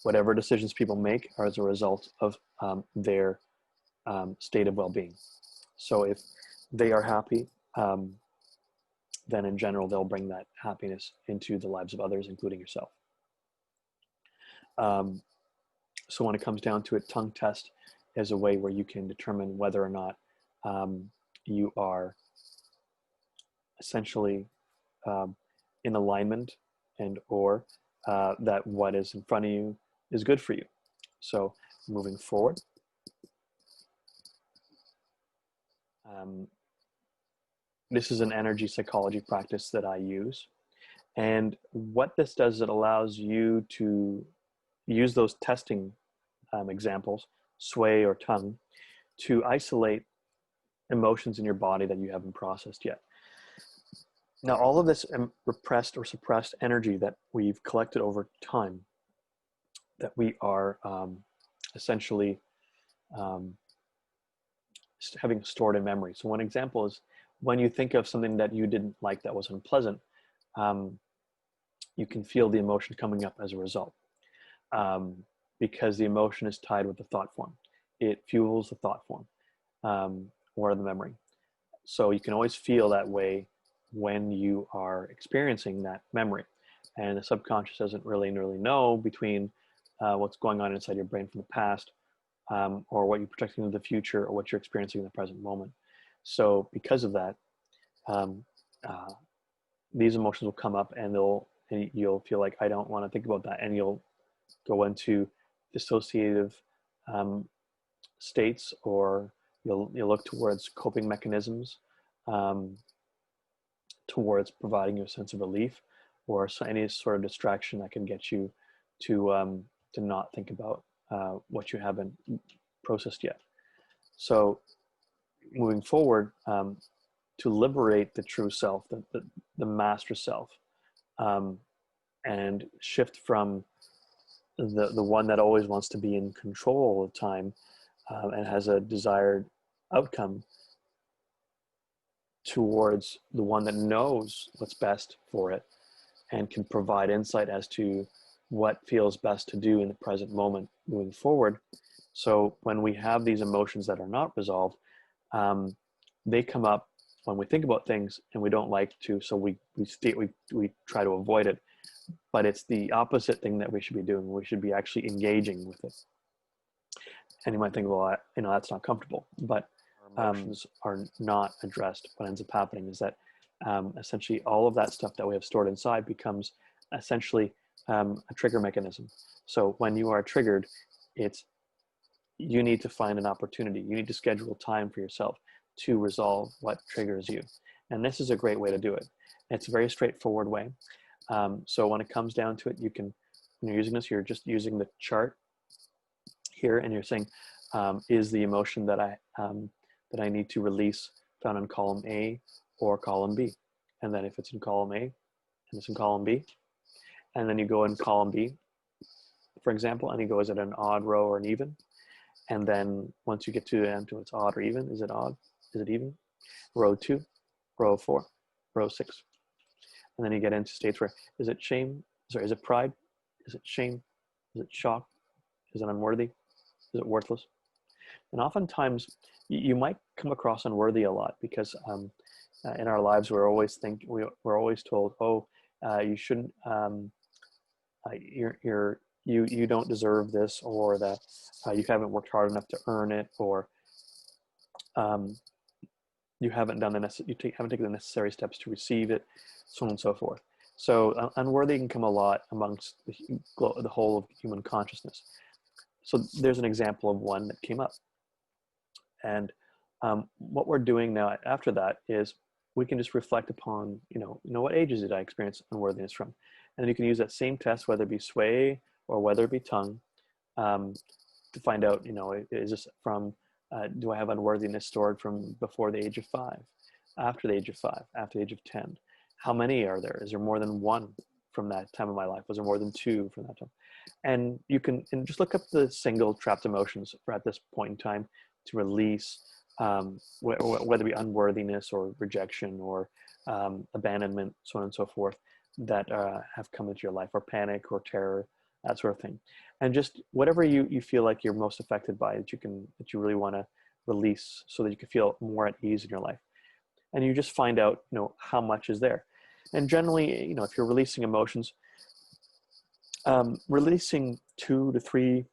Whatever decisions people make are as a result of their state of well-being. So if they are happy, then in general, they'll bring that happiness into the lives of others, including yourself. So when it comes down to it, tongue test is a way where you can determine whether or not you are essentially in alignment and or that what is in front of you is good for you. So moving forward, this is an energy psychology practice that I use. And what this does, it allows you to use those testing examples, sway or tongue, to isolate emotions in your body that you haven't processed yet. Now, all of this repressed or suppressed energy that we've collected over time, that we are essentially having stored in memory. So one example is when you think of something that you didn't like, that was unpleasant, you can feel the emotion coming up as a result, because the emotion is tied with the thought form. It fuels the thought form or the memory. So you can always feel that way when you are experiencing that memory. and the subconscious doesn't really know between what's going on inside your brain from the past, or what you're projecting into the future, or what you're experiencing in the present moment. So because of that, um, uh, these emotions will come up, and you'll feel like, I don't want to think about that, and you'll go into dissociative um, states, or you'll look towards coping mechanisms, um, towards providing you a sense of relief, or any sort of distraction that can get you to not think about what you haven't processed yet. So moving forward, to liberate the true self, the master self, um, and shift from the one that always wants to be in control all the time, and has a desired outcome, towards the one that knows what's best for it and can provide insight as to what feels best to do in the present moment moving forward. So when we have these emotions that are not resolved, they come up when we think about things and we don't like to, so we try to avoid it. But it's the opposite thing that we should be doing. We should be actually engaging with it. And you might think, well, that's not comfortable. But emotions are not addressed. What ends up happening is that essentially all of that stuff that we have stored inside becomes essentially a trigger mechanism. So when you are triggered, you need to find an opportunity. You need to schedule time for yourself to resolve what triggers you. And this is a great way to do it. It's a very straightforward way. So when it comes down to it, when you're using this, you're just using the chart here, and you're saying, is the emotion that I need to release found in column A or column B? And then if it's in column A and it's in column B, and then you go in column B, for example, and you go, is it an odd row or an even? And then once you get to the end, to it's odd or even, is it odd? Is it even? Row 2, row 4, row 6. And then you get into states where, is it shame? Sorry, is it pride? Is it shame? Is it shock? Is it unworthy? Is it worthless? And oftentimes you might come across unworthy a lot, because in our lives we're always told, oh, you shouldn't, you don't deserve this, or that you haven't worked hard enough to earn it, or you haven't haven't taken the necessary steps to receive it, so on and so forth. So unworthy can come a lot amongst the whole of human consciousness. So there's an example of one that came up. And what we're doing now after that is we can just reflect upon, what ages did I experience unworthiness from? And then you can use that same test, whether it be sway or whether it be tongue, to find out, is this from, do I have unworthiness stored from before the age of 5, after the age of 5, after the age of 10? How many are there? Is there more than one from that time of my life? Was there more than 2 from that time? And you can just look up the single trapped emotions at this point in time to release, whether it be unworthiness or rejection or abandonment, so on and so forth, that have come into your life, or panic or terror, that sort of thing. And just whatever you feel like you're most affected by, that you really want to release, so that you can feel more at ease in your life. And you just find out, how much is there. And generally, if you're releasing emotions, releasing 2 to 3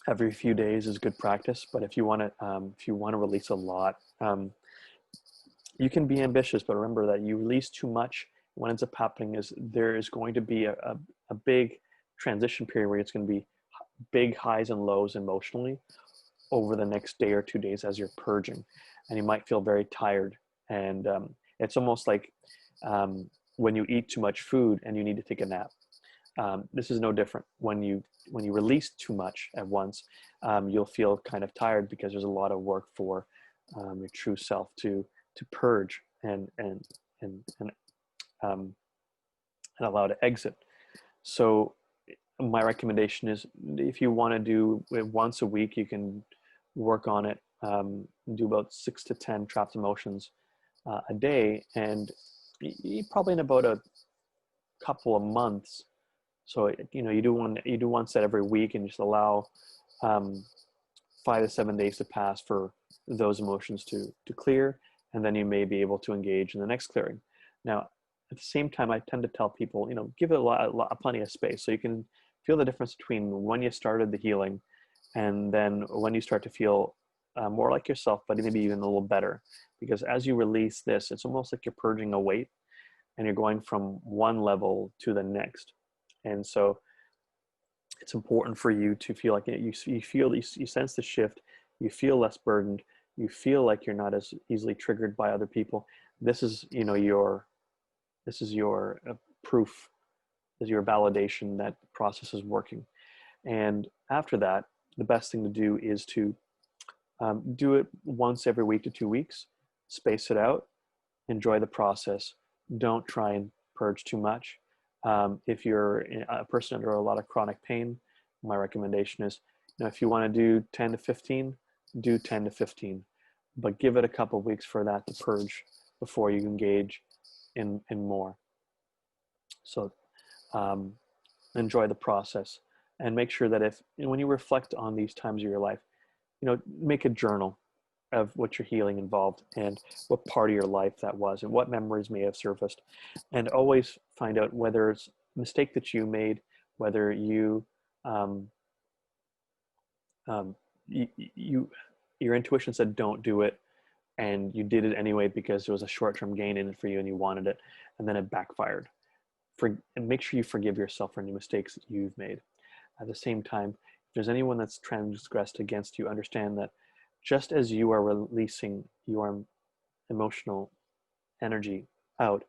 every few days is good practice. But if you want to release a lot, you can be ambitious, but remember that you release too much. What ends up happening is there is going to be a big transition period where it's going to be big highs and lows emotionally over the next day or 2 days as you're purging, and you might feel very tired. And it's almost like when you eat too much food and you need to take a nap. This is no different. When you release too much at once, you'll feel kind of tired, because there's a lot of work for your true self to purge and allow to exit. So my recommendation is, if you want to do it once a week, you can work on it, do about 6 to 10 trapped emotions a day, and probably in about a couple of months. So you do one set every week, and just allow 5 to 7 days to pass for those emotions to clear, and then you may be able to engage in the next clearing. Now, At the same time, I tend to tell people, give it plenty of space, so you can feel the difference between when you started the healing and then when you start to feel more like yourself, but maybe even a little better. Because as you release this, it's almost like you're purging a weight and you're going from one level to the next. And so it's important for you to feel like you sense the shift, you feel less burdened, you feel like you're not as easily triggered by other people. This is, your proof, is your validation that the process is working. And after that, the best thing to do is to do it once every week to 2 weeks, space it out, enjoy the process. Don't try and purge too much. If you're a person under a lot of chronic pain, my recommendation is, if you want to do 10 to 15, do 10 to 15, but give it a couple of weeks for that to purge before you engage in more. So enjoy the process, and make sure that when you reflect on these times of your life, make a journal of what your healing involved and what part of your life that was and what memories may have surfaced, and always find out whether it's a mistake that you made, whether your intuition said don't do it and you did it anyway because there was a short-term gain in it for you and you wanted it, and then it backfired. And make sure you forgive yourself for any mistakes that you've made. At the same time, if there's anyone that's transgressed against you, understand that just as you are releasing your emotional energy out,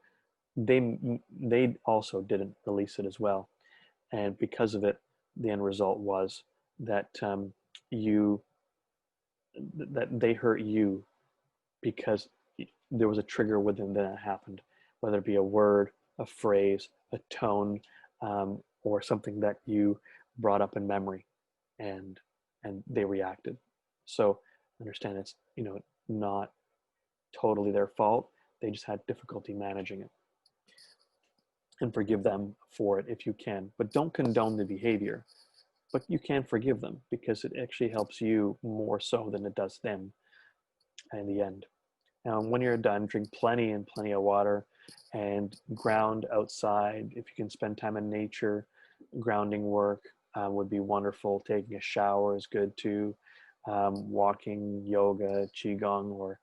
they also didn't release it as well. And because of it, the end result was that that they hurt you because there was a trigger within that happened, whether it be a word, a phrase, a tone, or something that you brought up in memory, and they reacted. So understand it's not totally their fault. They just had difficulty managing it, and forgive them for it if you can. But don't condone the behavior, but you can forgive them because it actually helps you more so than it does them in the end. When you're done, drink plenty of water, and ground outside. If you can spend time in nature, grounding work would be wonderful. Taking a shower is good too. Walking, yoga, qigong, or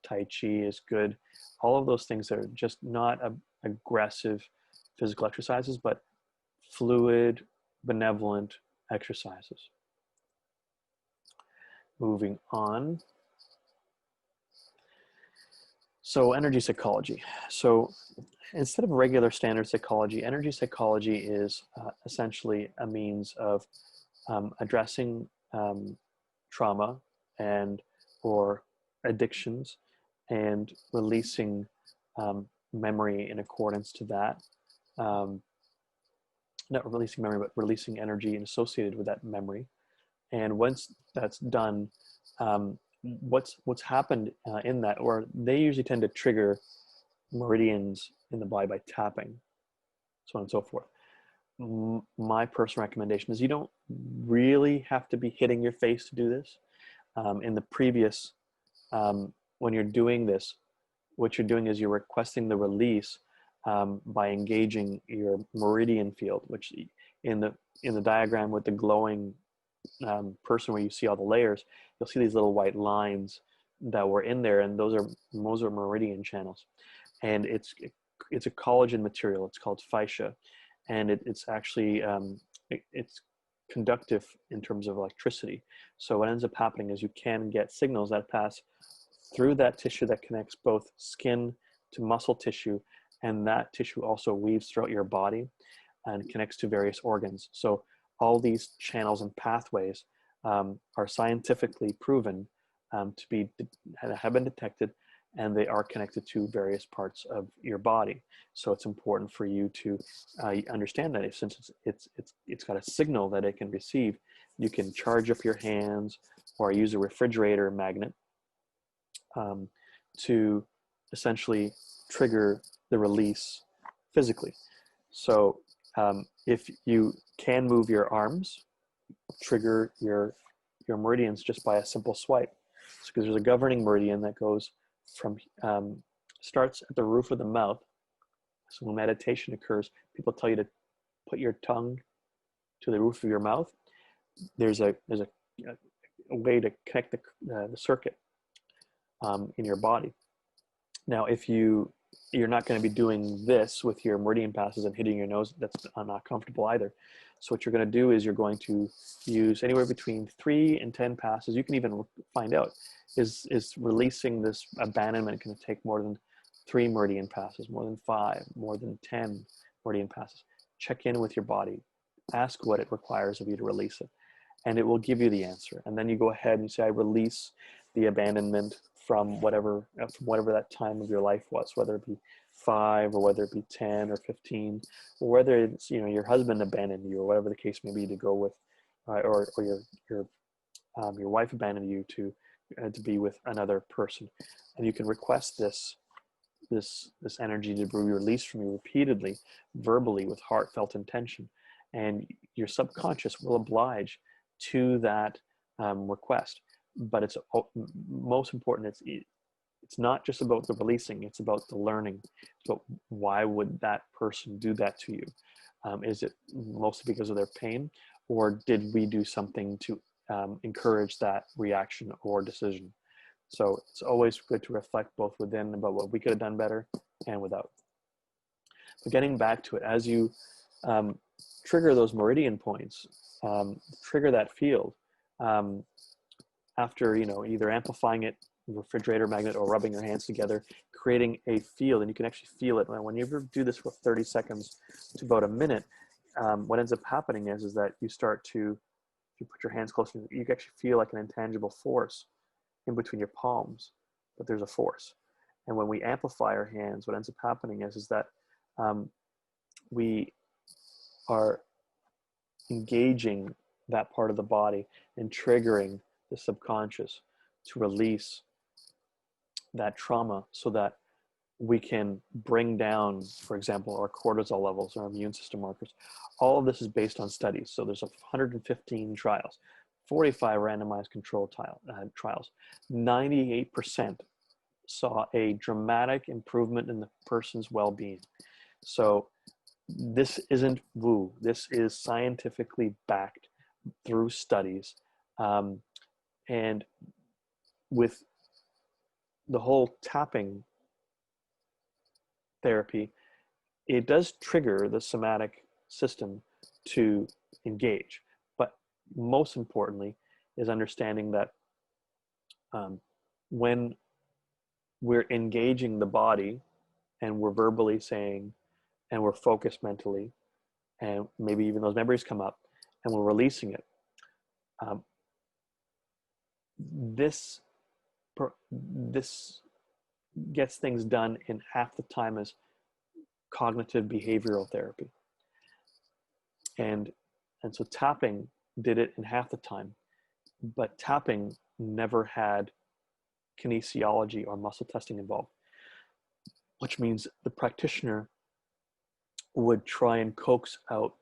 tai chi is good. All of those things are just not aggressive physical exercises, but fluid, benevolent exercises. Moving on. So energy psychology. So instead of regular standard psychology, energy psychology is essentially a means of addressing trauma or addictions, and releasing memory in accordance to that. Not releasing memory, but releasing energy associated with that memory. And once that's done, what's happened in that, or they usually tend to trigger meridians in the body by tapping, so on and so forth. My personal recommendation is you don't really have to be hitting your face to do this. In the previous, when you're doing this, what you're doing is you're requesting the release by engaging your meridian field, which in the diagram with the glowing person where you see all the layers, you'll see these little white lines that were in there, and those are meridian channels. And it's a collagen material. It's called fascia, and it's actually it's conductive in terms of electricity. So what ends up happening is you can get signals that pass through that tissue that connects both skin to muscle tissue, and that tissue also weaves throughout your body and connects to various organs. So all these channels and pathways are scientifically proven to have been detected, and they are connected to various parts of your body. So it's important for you to understand that since it's got a signal that it can receive, you can charge up your hands or use a refrigerator magnet to essentially trigger the release physically. So if you can move your arms, trigger your meridians just by a simple swipe. Because there's a governing meridian that goes from starts at the roof of the mouth So when meditation occurs, people tell you to put your tongue to the roof of your mouth. There's a way to connect the circuit in your body. Now, if you're not going to be doing this with your meridian passes and hitting your nose, that's not comfortable either. So what you're going to do is you're going to use anywhere between 3 and 10 passes. You can even find out, is releasing this abandonment going to take more than 3 meridian passes, more than 5, more than 10 meridian passes? Check in with your body. Ask what it requires of you to release it, and it will give you the answer. And then you go ahead and you say, I release the abandonment from whatever that time of your life was, whether it be 5 or whether it be 10 or 15, or whether it's, you know, your husband abandoned you or whatever the case may be to go with, or your wife abandoned you to be with another person. And you can request this energy to be released from you repeatedly, verbally, with heartfelt intention, and your subconscious will oblige to that request. But it's most important, it's not just about the releasing, it's about the learning. So why would that person do that to you? Is it mostly because of their pain, or did we do something to encourage that reaction or decision? So it's always good to reflect both within about what we could have done better and without. But getting back to it, as you trigger those meridian points, trigger that field, after, you know, either amplifying it, refrigerator magnet, or rubbing your hands together, creating a field, and you can actually feel it. When you ever do this for 30 seconds to about a minute, what ends up happening is that you start to, if you put your hands close, you can actually feel like an intangible force in between your palms, but there's a force. And when we amplify our hands, what ends up happening is that we are engaging that part of the body and triggering the subconscious to release that trauma, so that we can bring down, for example, our cortisol levels, our immune system markers. All of this is based on studies. So there's 115 trials, 45 randomized controlled trials. 98% saw a dramatic improvement in the person's well-being. So this isn't woo. This is scientifically backed through studies. And with the whole tapping therapy, it does trigger the somatic system to engage. But most importantly is understanding that when we're engaging the body and we're verbally saying, and we're focused mentally, and maybe even those memories come up, and we're releasing it, this gets things done in half the time as cognitive behavioral therapy. And so tapping did it in half the time, but tapping never had kinesiology or muscle testing involved, which means the practitioner would try and coax out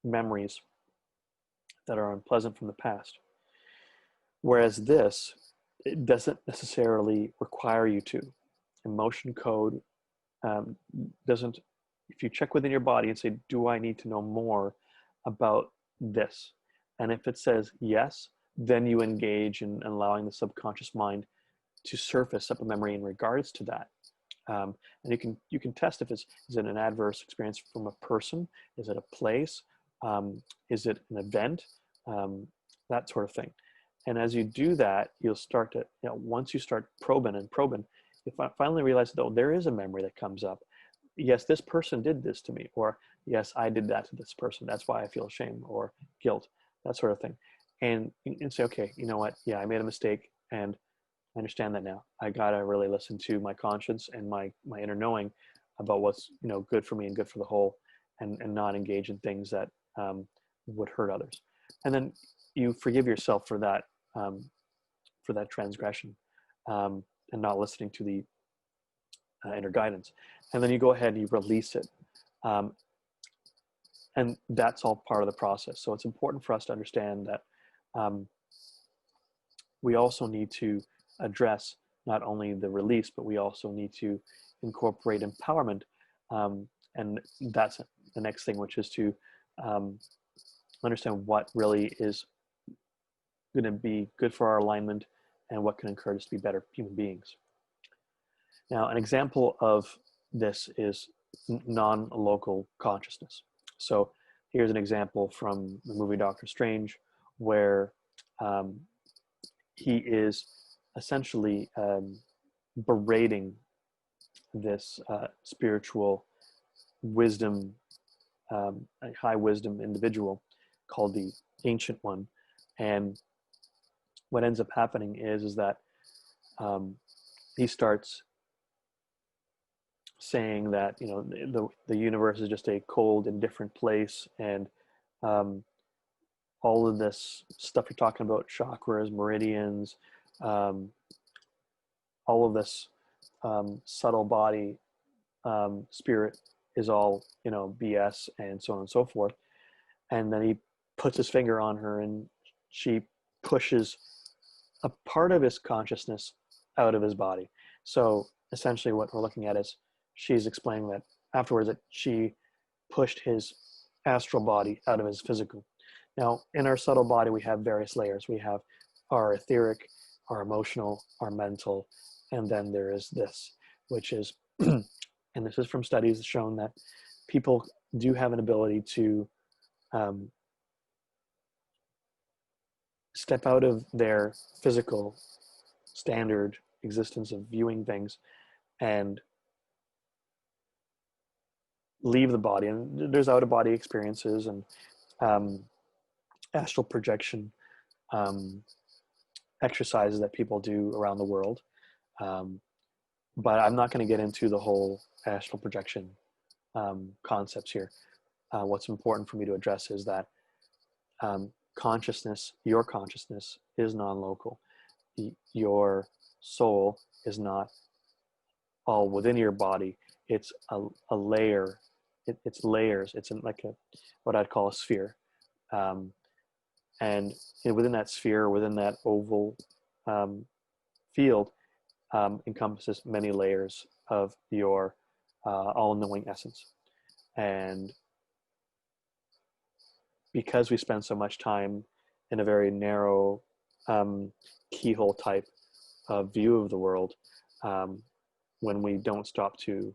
memories that are unpleasant from the past. Whereas this, it doesn't necessarily require you to. Emotion code doesn't, if you check within your body and say, do I need to know more about this? And if it says yes, then you engage in allowing the subconscious mind to surface up a memory in regards to that. And you can test if is it an adverse experience from a person? Is it a place? Is it an event? That sort of thing. And as you do that, you'll start to, once you start probing, you finally realize, though, there is a memory that comes up. Yes, this person did this to me, or yes, I did that to this person. That's why I feel shame or guilt, that sort of thing. And say, okay, you know what? Yeah, I made a mistake, and I understand that now. I gotta really listen to my conscience and my inner knowing about what's good for me and good for the whole, and not engage in things that would hurt others. And then you forgive yourself for that transgression, and not listening to the inner guidance. And then you go ahead and you release it. And that's all part of the process. So it's important for us to understand that we also need to address not only the release, but we also need to incorporate empowerment And that's the next thing, which is to understand what really is going to be good for our alignment and what can encourage us to be better human beings. Now, an example of this is non-local consciousness. So here's an example from the movie Doctor Strange, where he is essentially berating this spiritual wisdom, a high wisdom individual called the Ancient One. And what ends up happening is that he starts saying that, you know, the universe is just a cold, indifferent place, and all of this stuff you're talking about, chakras, meridians, all of this subtle body, spirit is all, you know, BS, and so on and so forth. And then he puts his finger on her, and she pushes a part of his consciousness out of his body. So essentially what we're looking at is she's explaining that afterwards that she pushed his astral body out of his physical. Now, in our subtle body, we have various layers. We have our etheric, our emotional, our mental, and then there is this, which is, and this is from studies shown that people do have an ability to step out of their physical standard existence of viewing things and leave the body. And there's out of body experiences and astral projection exercises that people do around the world. But I'm not going to get into the whole astral projection concepts here. What's important for me to address is that consciousness, your consciousness, is non-local. Your soul is not all within your body. It's a layer. It's layers. It's like what I'd call a sphere. And within that sphere, within that oval field, encompasses many layers of your all-knowing essence. And because we spend so much time in a very narrow keyhole type of view of the world, when we don't stop to,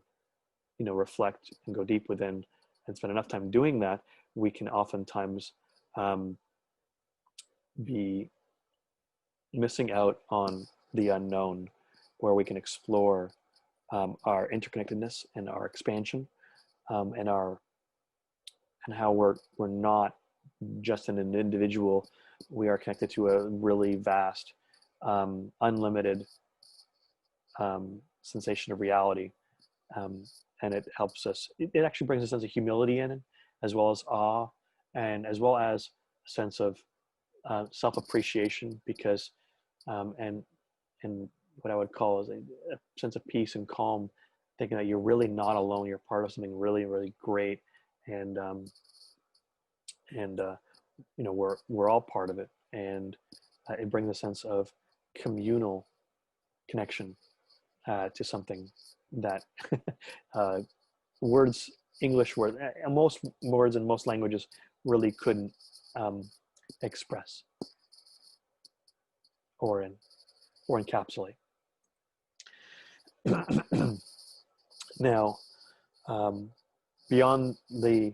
you know, reflect and go deep within and spend enough time doing that, we can oftentimes be missing out on the unknown, where we can explore our interconnectedness and our expansion, and how we're not just an individual. We are connected to a really vast, unlimited sensation of reality, and it helps us. It actually brings a sense of humility in it, as well as awe, and as well as a sense of self-appreciation, because and what I would call is a sense of peace and calm, thinking that you're really not alone. You're part of something really, really great, and you know, we're all part of it, and it brings a sense of communal connection to something that English words, most words in most languages really couldn't express or encapsulate. Now, beyond the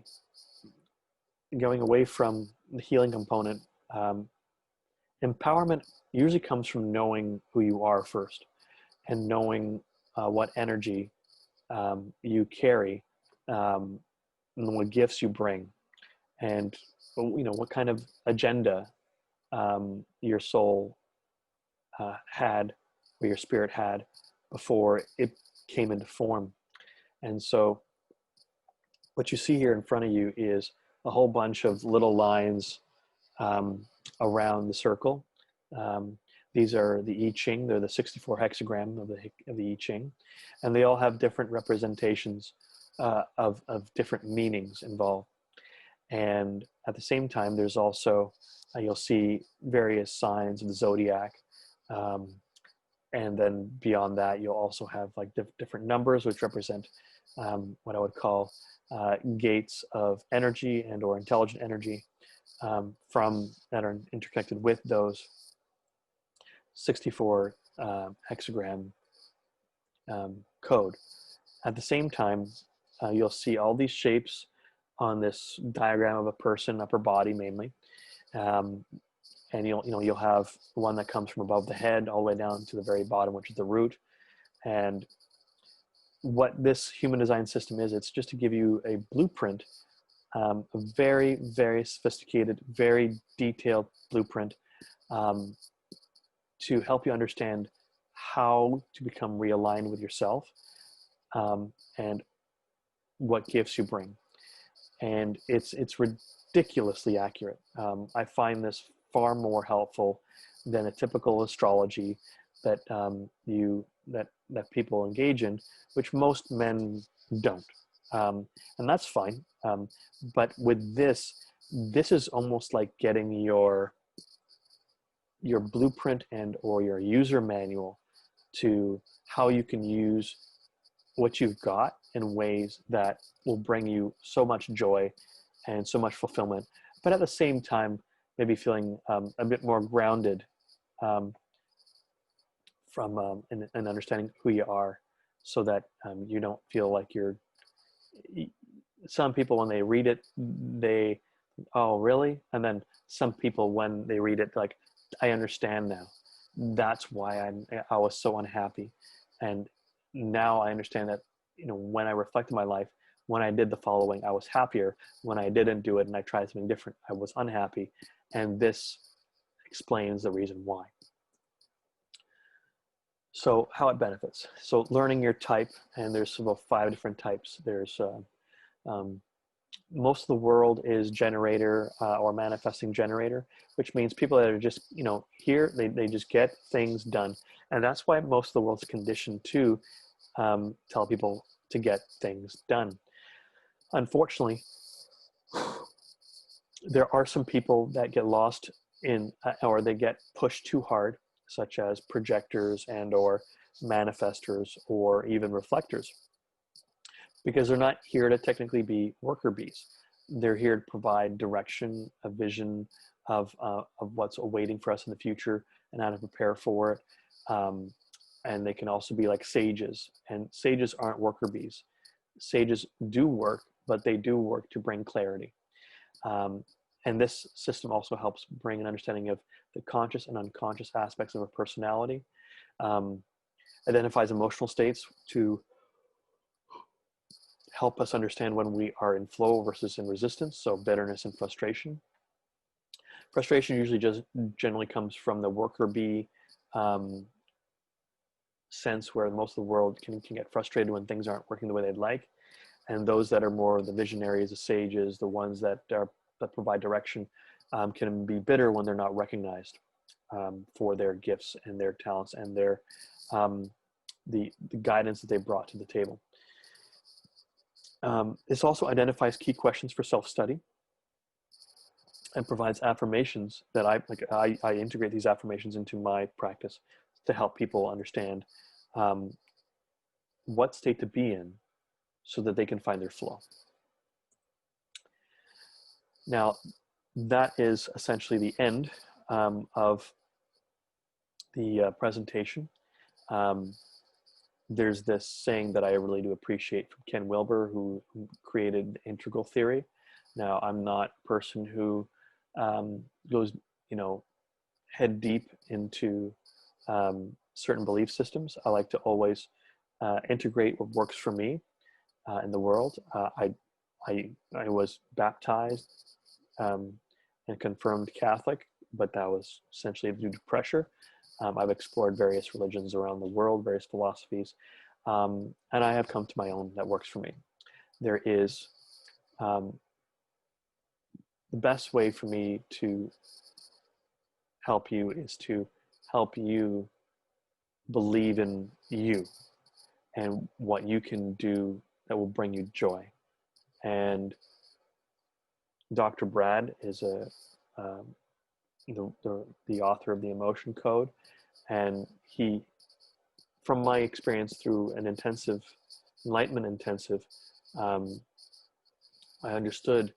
going away from the healing component, empowerment usually comes from knowing who you are first, and knowing what energy you carry, and what gifts you bring, and, you know, what kind of agenda your soul had, or your spirit had, before it came into form. And so what you see here in front of you is a whole bunch of little lines around the circle. These are the I Ching. They're the 64 hexagram of the I Ching, and they all have different representations of different meanings involved. And at the same time, there's also you'll see various signs of the zodiac, And then beyond that, you'll also have like different numbers, which represent what I would call gates of energy and or intelligent energy from that are interconnected with those 64 hexagram code. At the same time, you'll see all these shapes on this diagram of a person, upper body mainly. And you'll have one that comes from above the head all the way down to the very bottom, which is the root. And what this human design system is, it's just to give you a blueprint, a very, very sophisticated, very detailed blueprint to help you understand how to become realigned with yourself and what gifts you bring. And it's ridiculously accurate. I find this far more helpful than a typical astrology that that people engage in, which most men don't, and that's fine. But with this is almost like getting your blueprint and or your user manual to how you can use what you've got in ways that will bring you so much joy and so much fulfillment, but at the same time, maybe feeling a bit more grounded from and understanding who you are, so that you don't feel like you're. Some people, when they read it, they, oh really? And then some people, when they read it, like, I understand now. That's why I was so unhappy, and now I understand that, when I reflect on my life, when I did the following, I was happier. When I didn't do it and I tried something different, I was unhappy. And this explains the reason why. So how it benefits. So learning your type, and there's about 5 different types. There's most of the world is generator or manifesting generator, which means people that are just, here, they just get things done. And that's why most of the world's conditioned to tell people to get things done. Unfortunately, there are some people that get lost in, or they get pushed too hard, such as projectors and or manifestors or even reflectors, because they're not here to technically be worker bees. They're here to provide direction, a vision of what's awaiting for us in the future and how to prepare for it. And they can also be like sages, and sages aren't worker bees. Sages do work, but they do work to bring clarity. And this system also helps bring an understanding of the conscious and unconscious aspects of a personality, identifies emotional states to help us understand when we are in flow versus in resistance, so bitterness and frustration. Frustration usually just generally comes from the worker bee sense, where most of the world can get frustrated when things aren't working the way they'd like. And those that are more the visionaries, the sages, the ones that provide direction, can be bitter when they're not recognized for their gifts and their talents and their the guidance that they brought to the table. This also identifies key questions for self-study and provides affirmations that I integrate these affirmations into my practice to help people understand what state to be in so that they can find their flow. Now, that is essentially the end of the presentation. There's this saying that I really do appreciate from Ken Wilber, who created integral theory. Now, I'm not a person who goes, head deep into certain belief systems. I like to always integrate what works for me in the world. I was baptized and confirmed Catholic, but that was essentially due to pressure. I've explored various religions around the world, various philosophies, and I have come to my own that works for me. There is the best way for me to help you is to help you believe in you and what you can do that will bring you joy. And Dr. Brad is the author of the Emotion Code, and he from my experience through an intensive, enlightenment intensive, um, I understood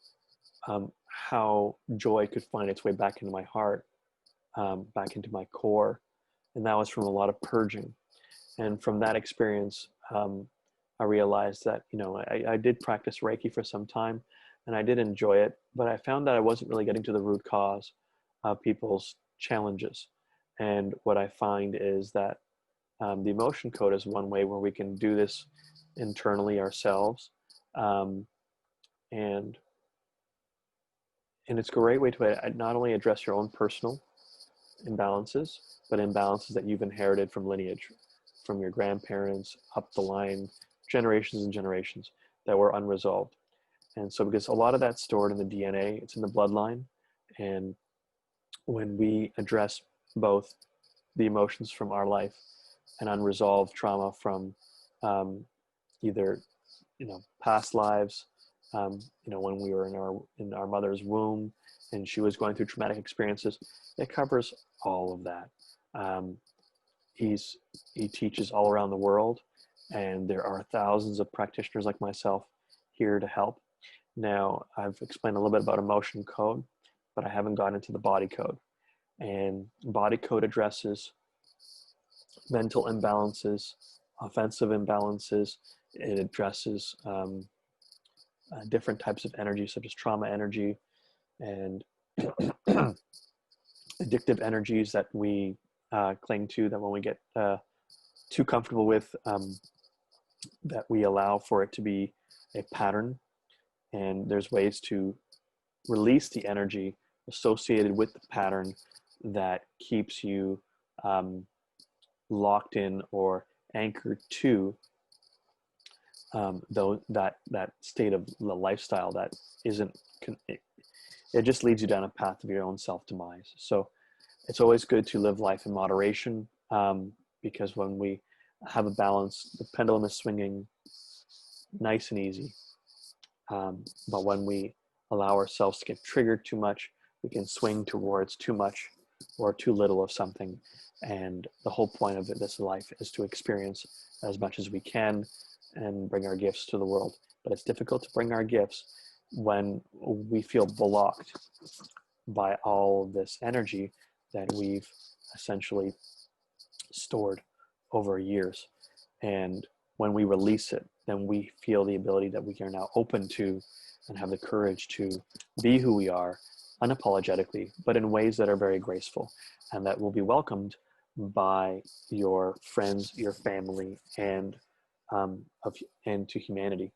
how joy could find its way back into my heart, back into my core. And that was from a lot of purging. And from that experience, I realized that, I did practice Reiki for some time and I did enjoy it, but I found that I wasn't really getting to the root cause of people's challenges. And what I find is that the emotion code is one way where we can do this internally ourselves. Um, and it's a great way to not only address your own personal imbalances, but imbalances that you've inherited from lineage, from your grandparents up the line, generations and generations that were unresolved. And so because a lot of that's stored in the DNA, it's in the bloodline. And when we address both the emotions from our life and unresolved trauma from either past lives, when we were in our mother's womb and she was going through traumatic experiences, it covers all of that. He teaches all around the world, and there are thousands of practitioners like myself here to help. Now, I've explained a little bit about emotion code, but I haven't gotten into the body code. And body code addresses mental imbalances, offensive imbalances. It addresses different types of energy, such as trauma energy and addictive energies that we cling to, that when we get too comfortable with, that we allow for it to be a pattern. And there's ways to release the energy associated with the pattern that keeps you locked in or anchored to that state of the lifestyle that isn't, it just leads you down a path of your own self-demise. So it's always good to live life in moderation, because when we have a balance, the pendulum is swinging nice and easy. But when we allow ourselves to get triggered too much, we can swing towards too much or too little of something. And the whole point of this life is to experience as much as we can and bring our gifts to the world. But it's difficult to bring our gifts when we feel blocked by all this energy that we've essentially stored over years. And when we release it, then we feel the ability that we are now open to and have the courage to be who we are unapologetically, but in ways that are very graceful and that will be welcomed by your friends, your family, and to humanity.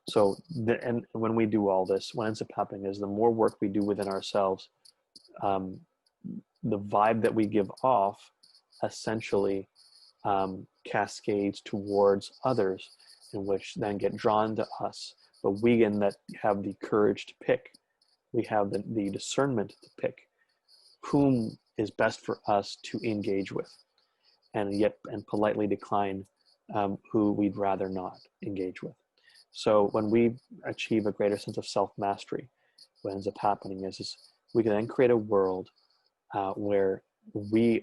So, and when we do all this, what ends up happening is the more work we do within ourselves, the vibe that we give off essentially cascades towards others, in which then get drawn to us. But we in that have the courage to pick, we have the discernment to pick whom is best for us to engage with, and politely decline who we'd rather not engage with. So when we achieve a greater sense of self-mastery, what ends up happening is we can then create a world where we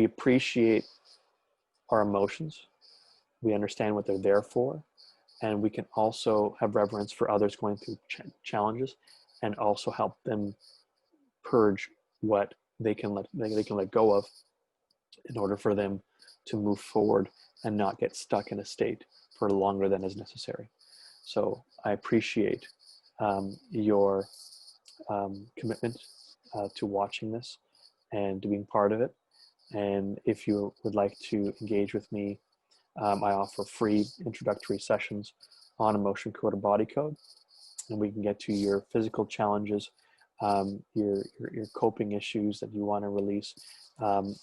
appreciate our emotions, we understand what they're there for, and we can also have reverence for others going through challenges, and also help them purge what they can let go of in order for them to move forward and not get stuck in a state for longer than is necessary. So I appreciate your commitment to watching this and to being part of it. And if you would like to engage with me, I offer free introductory sessions on emotion code or body code, and we can get to your physical challenges, your coping issues that you want to release,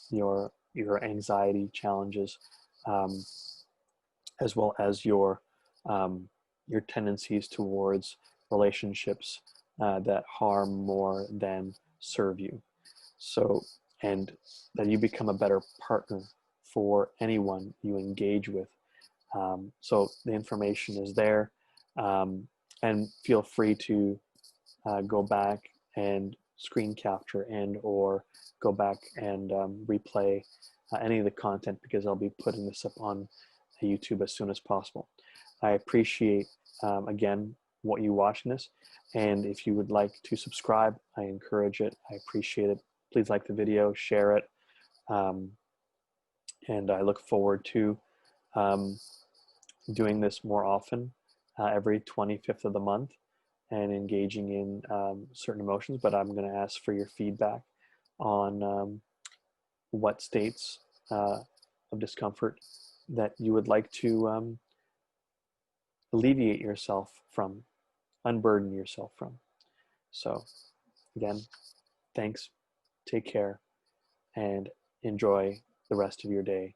your anxiety challenges, as well as your tendencies towards relationships that harm more than serve you. So, and that you become a better partner for anyone you engage with. So the information is there, and feel free to go back and screen capture and or go back and replay any of the content, because I'll be putting this up on YouTube as soon as possible. I appreciate, again, what you watching this. And if you would like to subscribe, I encourage it. I appreciate it. Please like the video, share it. And I look forward to doing this more often, every 25th of the month, and engaging in certain emotions. But I'm going to ask for your feedback on what states of discomfort that you would like to alleviate yourself from, unburden yourself from. So again, thanks, take care, and enjoy the rest of your day.